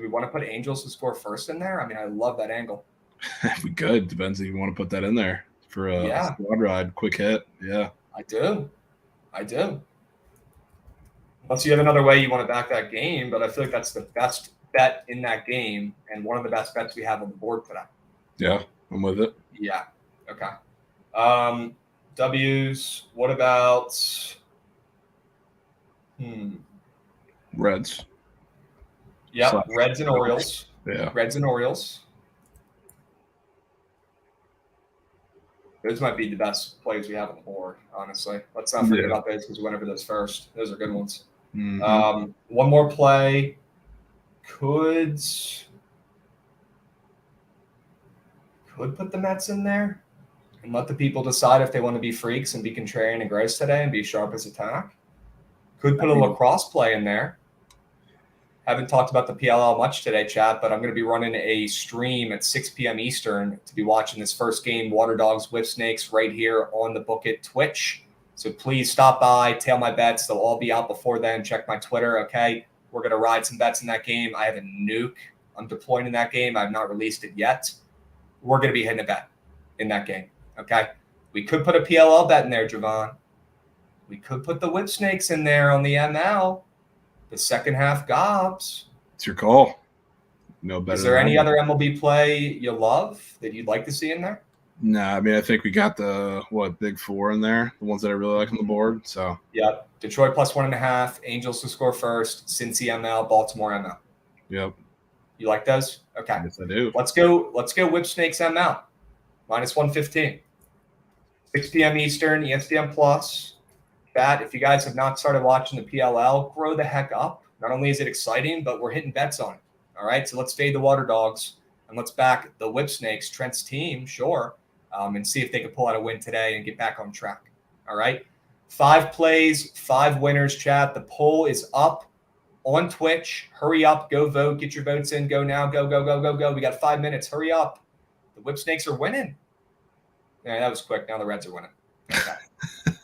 we want to put Angels to score first in there? I mean, I love that angle. We could. Depends if you want to put that in there for a squad ride, quick hit. Yeah. I do. Unless you have another way you want to back that game, but I feel like that's the best bet in that game and one of the best bets we have on the board today. Yeah, I'm with it. Yeah. Okay. W's. What about Reds. Yeah, Reds and Orioles. Yeah. Reds and Orioles. Those might be the best plays we have on the board, honestly. Let's not forget about those because we went over those first. Those are good ones. Mm-hmm. One more play. Could put the Mets in there and let the people decide if they want to be freaks and be contrarian and gross today and be sharp as attack. Could put a lacrosse play in there. Haven't talked about the PLL much today, chat, but I'm going to be running a stream at 6 p.m. Eastern to be watching this first game, Water Dogs, Whip Snakes, right here on the Book It Twitch. So please stop by, tail my bets. They'll all be out before then. Check my Twitter, okay? We're going to ride some bets in that game. I have a nuke I'm deploying in that game. I have not released it yet. We're going to be hitting a bet in that game, okay? We could put a PLL bet in there, Javon. We could put the Whip Snakes in there on the ML. The second half gobs. It's your call. No better. Is there any other MLB play you love that you'd like to see in there? Nah, I mean, I think we got the big four in there, the ones that I really like on the board. So yep, Detroit plus 1.5, Angels to score first, Cincy ML, Baltimore ML. Yep. You like those? Okay. Yes, I do. Let's go Whip Snakes ML. Minus 115. 6 p.m. Eastern, ESPN Plus. Chat, if you guys have not started watching the PLL, grow the heck up. Not only is it exciting, but we're hitting bets on it. All right, so let's fade the Water Dogs and let's back the Whip Snakes, Trent's team, sure, and see if they can pull out a win today and get back on track. All right, 5 plays, 5 winners, chat. The poll is up on Twitch. Hurry up, go vote, get your votes in. Go now, go, go, go, go, go. We got 5 minutes. Hurry up. The Whip Snakes are winning. Yeah, that was quick. Now the Reds are winning. Okay.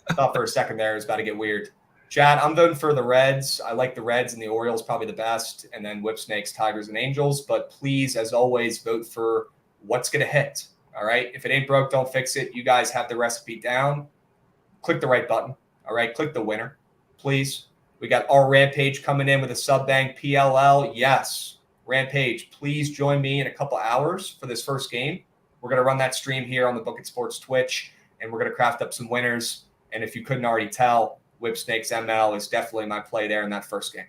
I thought for a second there it was about to get weird. Chad, I'm voting for the Reds. I like the Reds and the Orioles probably the best, and then Whip Snakes, Tigers, and Angels. But please, as always, vote for what's going to hit. All right? If it ain't broke, don't fix it. You guys have the recipe down. Click the right button. All right? Click the winner, please. We got our Rampage coming in with a sub-bank PLL. Yes, Rampage, please join me in a couple hours for this first game. We're going to run that stream here on the Book It Sports Twitch, and we're going to craft up some winners. And if you couldn't already tell, Whip Snakes ML is definitely my play there in that first game.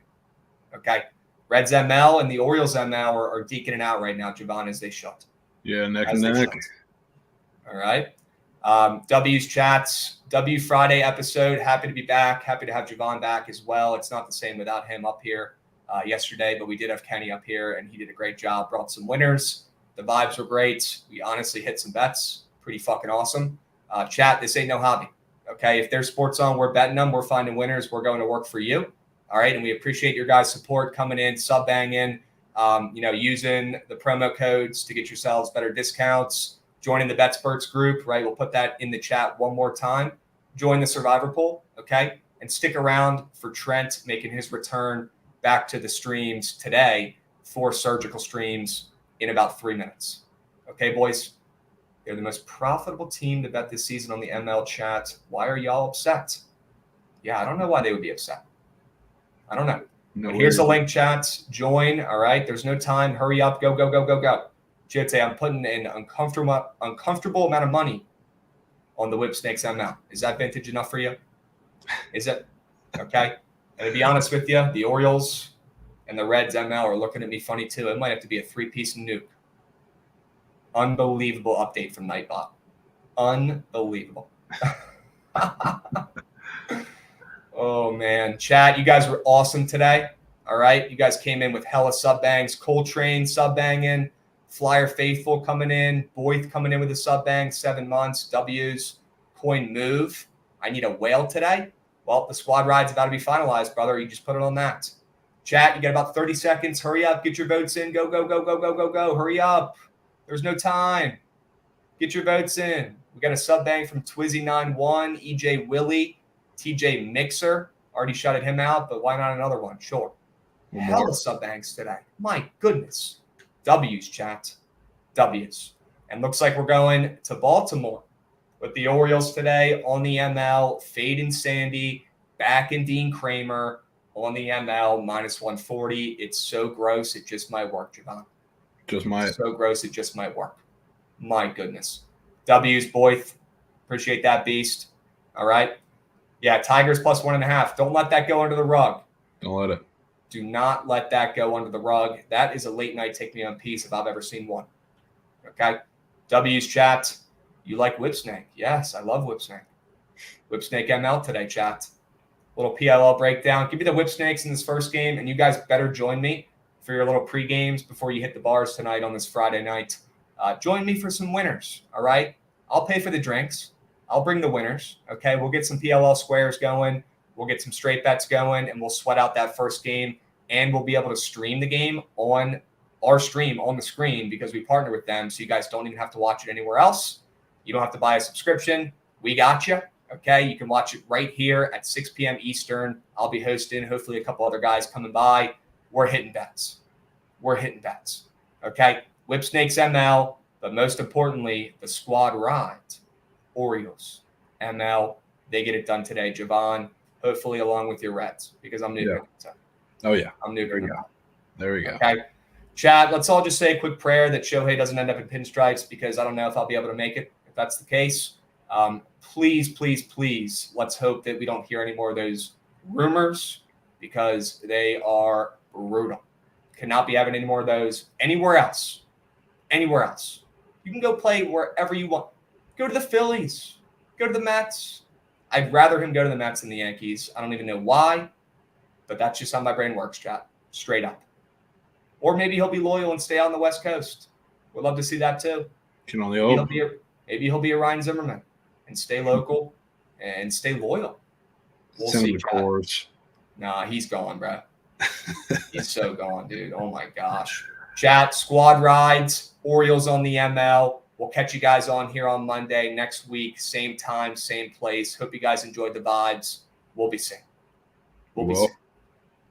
Okay? Reds ML and the Orioles ML are deking it out right now, Javon, as they should. Yeah, neck and neck. All right. W's chats. W Friday episode. Happy to be back. Happy to have Javon back as well. It's not the same without him up here yesterday, but we did have Kenny up here, and he did a great job. Brought some winners. The vibes were great. We honestly hit some bets. Pretty fucking awesome. Chat, this ain't no hobby. Okay, if there's sports on, we're betting them. We're finding winners. We're going to work for you. All right, and we appreciate your guys' support coming in, sub-banging, using the promo codes to get yourselves better discounts, joining the BetSperts group, right? We'll put that in the chat one more time. Join the Survivor pool, okay? And stick around for Trent making his return back to the streams today, 4 surgical streams in about 3 minutes. Okay, boys? They're the most profitable team to bet this season on the ML chat. Why are y'all upset? Yeah, I don't know why they would be upset. I don't know. No, here's the link, chats. Join, all right? There's no time. Hurry up. Go, go, go, go, go. Jite, I'm putting an uncomfortable amount of money on the Whip Snakes ML. Is that vintage enough for you? Is it? Okay. And to be honest with you, the Orioles and the Reds ML are looking at me funny too. It might have to be a 3-piece nuke. Unbelievable update from Nightbot. Unbelievable. Oh, man. Chat, you guys were awesome today. All right. You guys came in with hella sub bangs. Coltrane sub banging. Flyer Faithful coming in. Boyth coming in with a sub bang. 7 months. W's. Coin move. I need a whale today. Well, the squad ride's about to be finalized, brother. You just put it on that. Chat, you got about 30 seconds. Hurry up. Get your votes in. Go, go, go, go, go, go, go. Hurry up. There's no time. Get your votes in. We got a sub bang from Twizzy91, EJ Willie, TJ Mixer. Already shouted him out, but why not another one? Sure. Hella sub bangs today. My goodness. W's, chat. W's. And looks like we're going to Baltimore with the Orioles today on the ML. Fade and Sandy. Back in Dean Kramer on the ML. -140. It's so gross. It just might work, Javon. Just might. So gross. It just might work. My goodness. W's, Boyth. Appreciate that, beast. All right. Yeah, Tigers +1.5. Don't let that go under the rug. Don't let it. Do not let that go under the rug. That is a late night take me on piece if I've ever seen one. Okay. W's, chat. You like Whipsnake? Yes, I love Whipsnake. Whipsnake ML today, chat. Little PLL breakdown. Give me the Whipsnakes in this first game, and you guys better join me for your little pre-games before you hit the bars tonight on this Friday night. Join me for some winners, all right? I'll pay for the drinks. I'll bring the winners, okay? We'll get some PLL squares going. We'll get some straight bets going, and we'll sweat out that first game, and we'll be able to stream the game on our stream on the screen because we partner with them, so you guys don't even have to watch it anywhere else. You don't have to buy a subscription. We got you, okay? You can watch it right here at 6 p.m. Eastern. I'll be hosting, hopefully a couple other guys coming by. We're hitting bets. We're hitting bets, okay? Whipsnakes ML, but most importantly, the squad rides. Orioles ML, they get it done today. Javon, hopefully along with your Reds, because I'm new. Yeah. Oh, yeah. I'm new. There we go. Okay. Chad, let's all just say a quick prayer that Shohei doesn't end up in pinstripes because I don't know if I'll be able to make it. If that's the case, please, please, please, let's hope that we don't hear any more of those rumors because they are brutal. Cannot be having any more of those anywhere else. Anywhere else. You can go play wherever you want. Go to the Phillies. Go to the Mets. I'd rather him go to the Mets than the Yankees. I don't even know why, but that's just how my brain works, chat. Straight up. Or maybe he'll be loyal and stay on the West Coast. We'd love to see that too. Can only hope. Maybe he'll be a Ryan Zimmerman and stay local and stay loyal. We'll see, chat. Nah, he's gone, bro. He's so gone, dude. Oh, my gosh. Chat, squad rides, Orioles on the ML. We'll catch you guys on here on Monday next week. Same time, same place. Hope you guys enjoyed the vibes. We'll be seeing. We'll be seeing.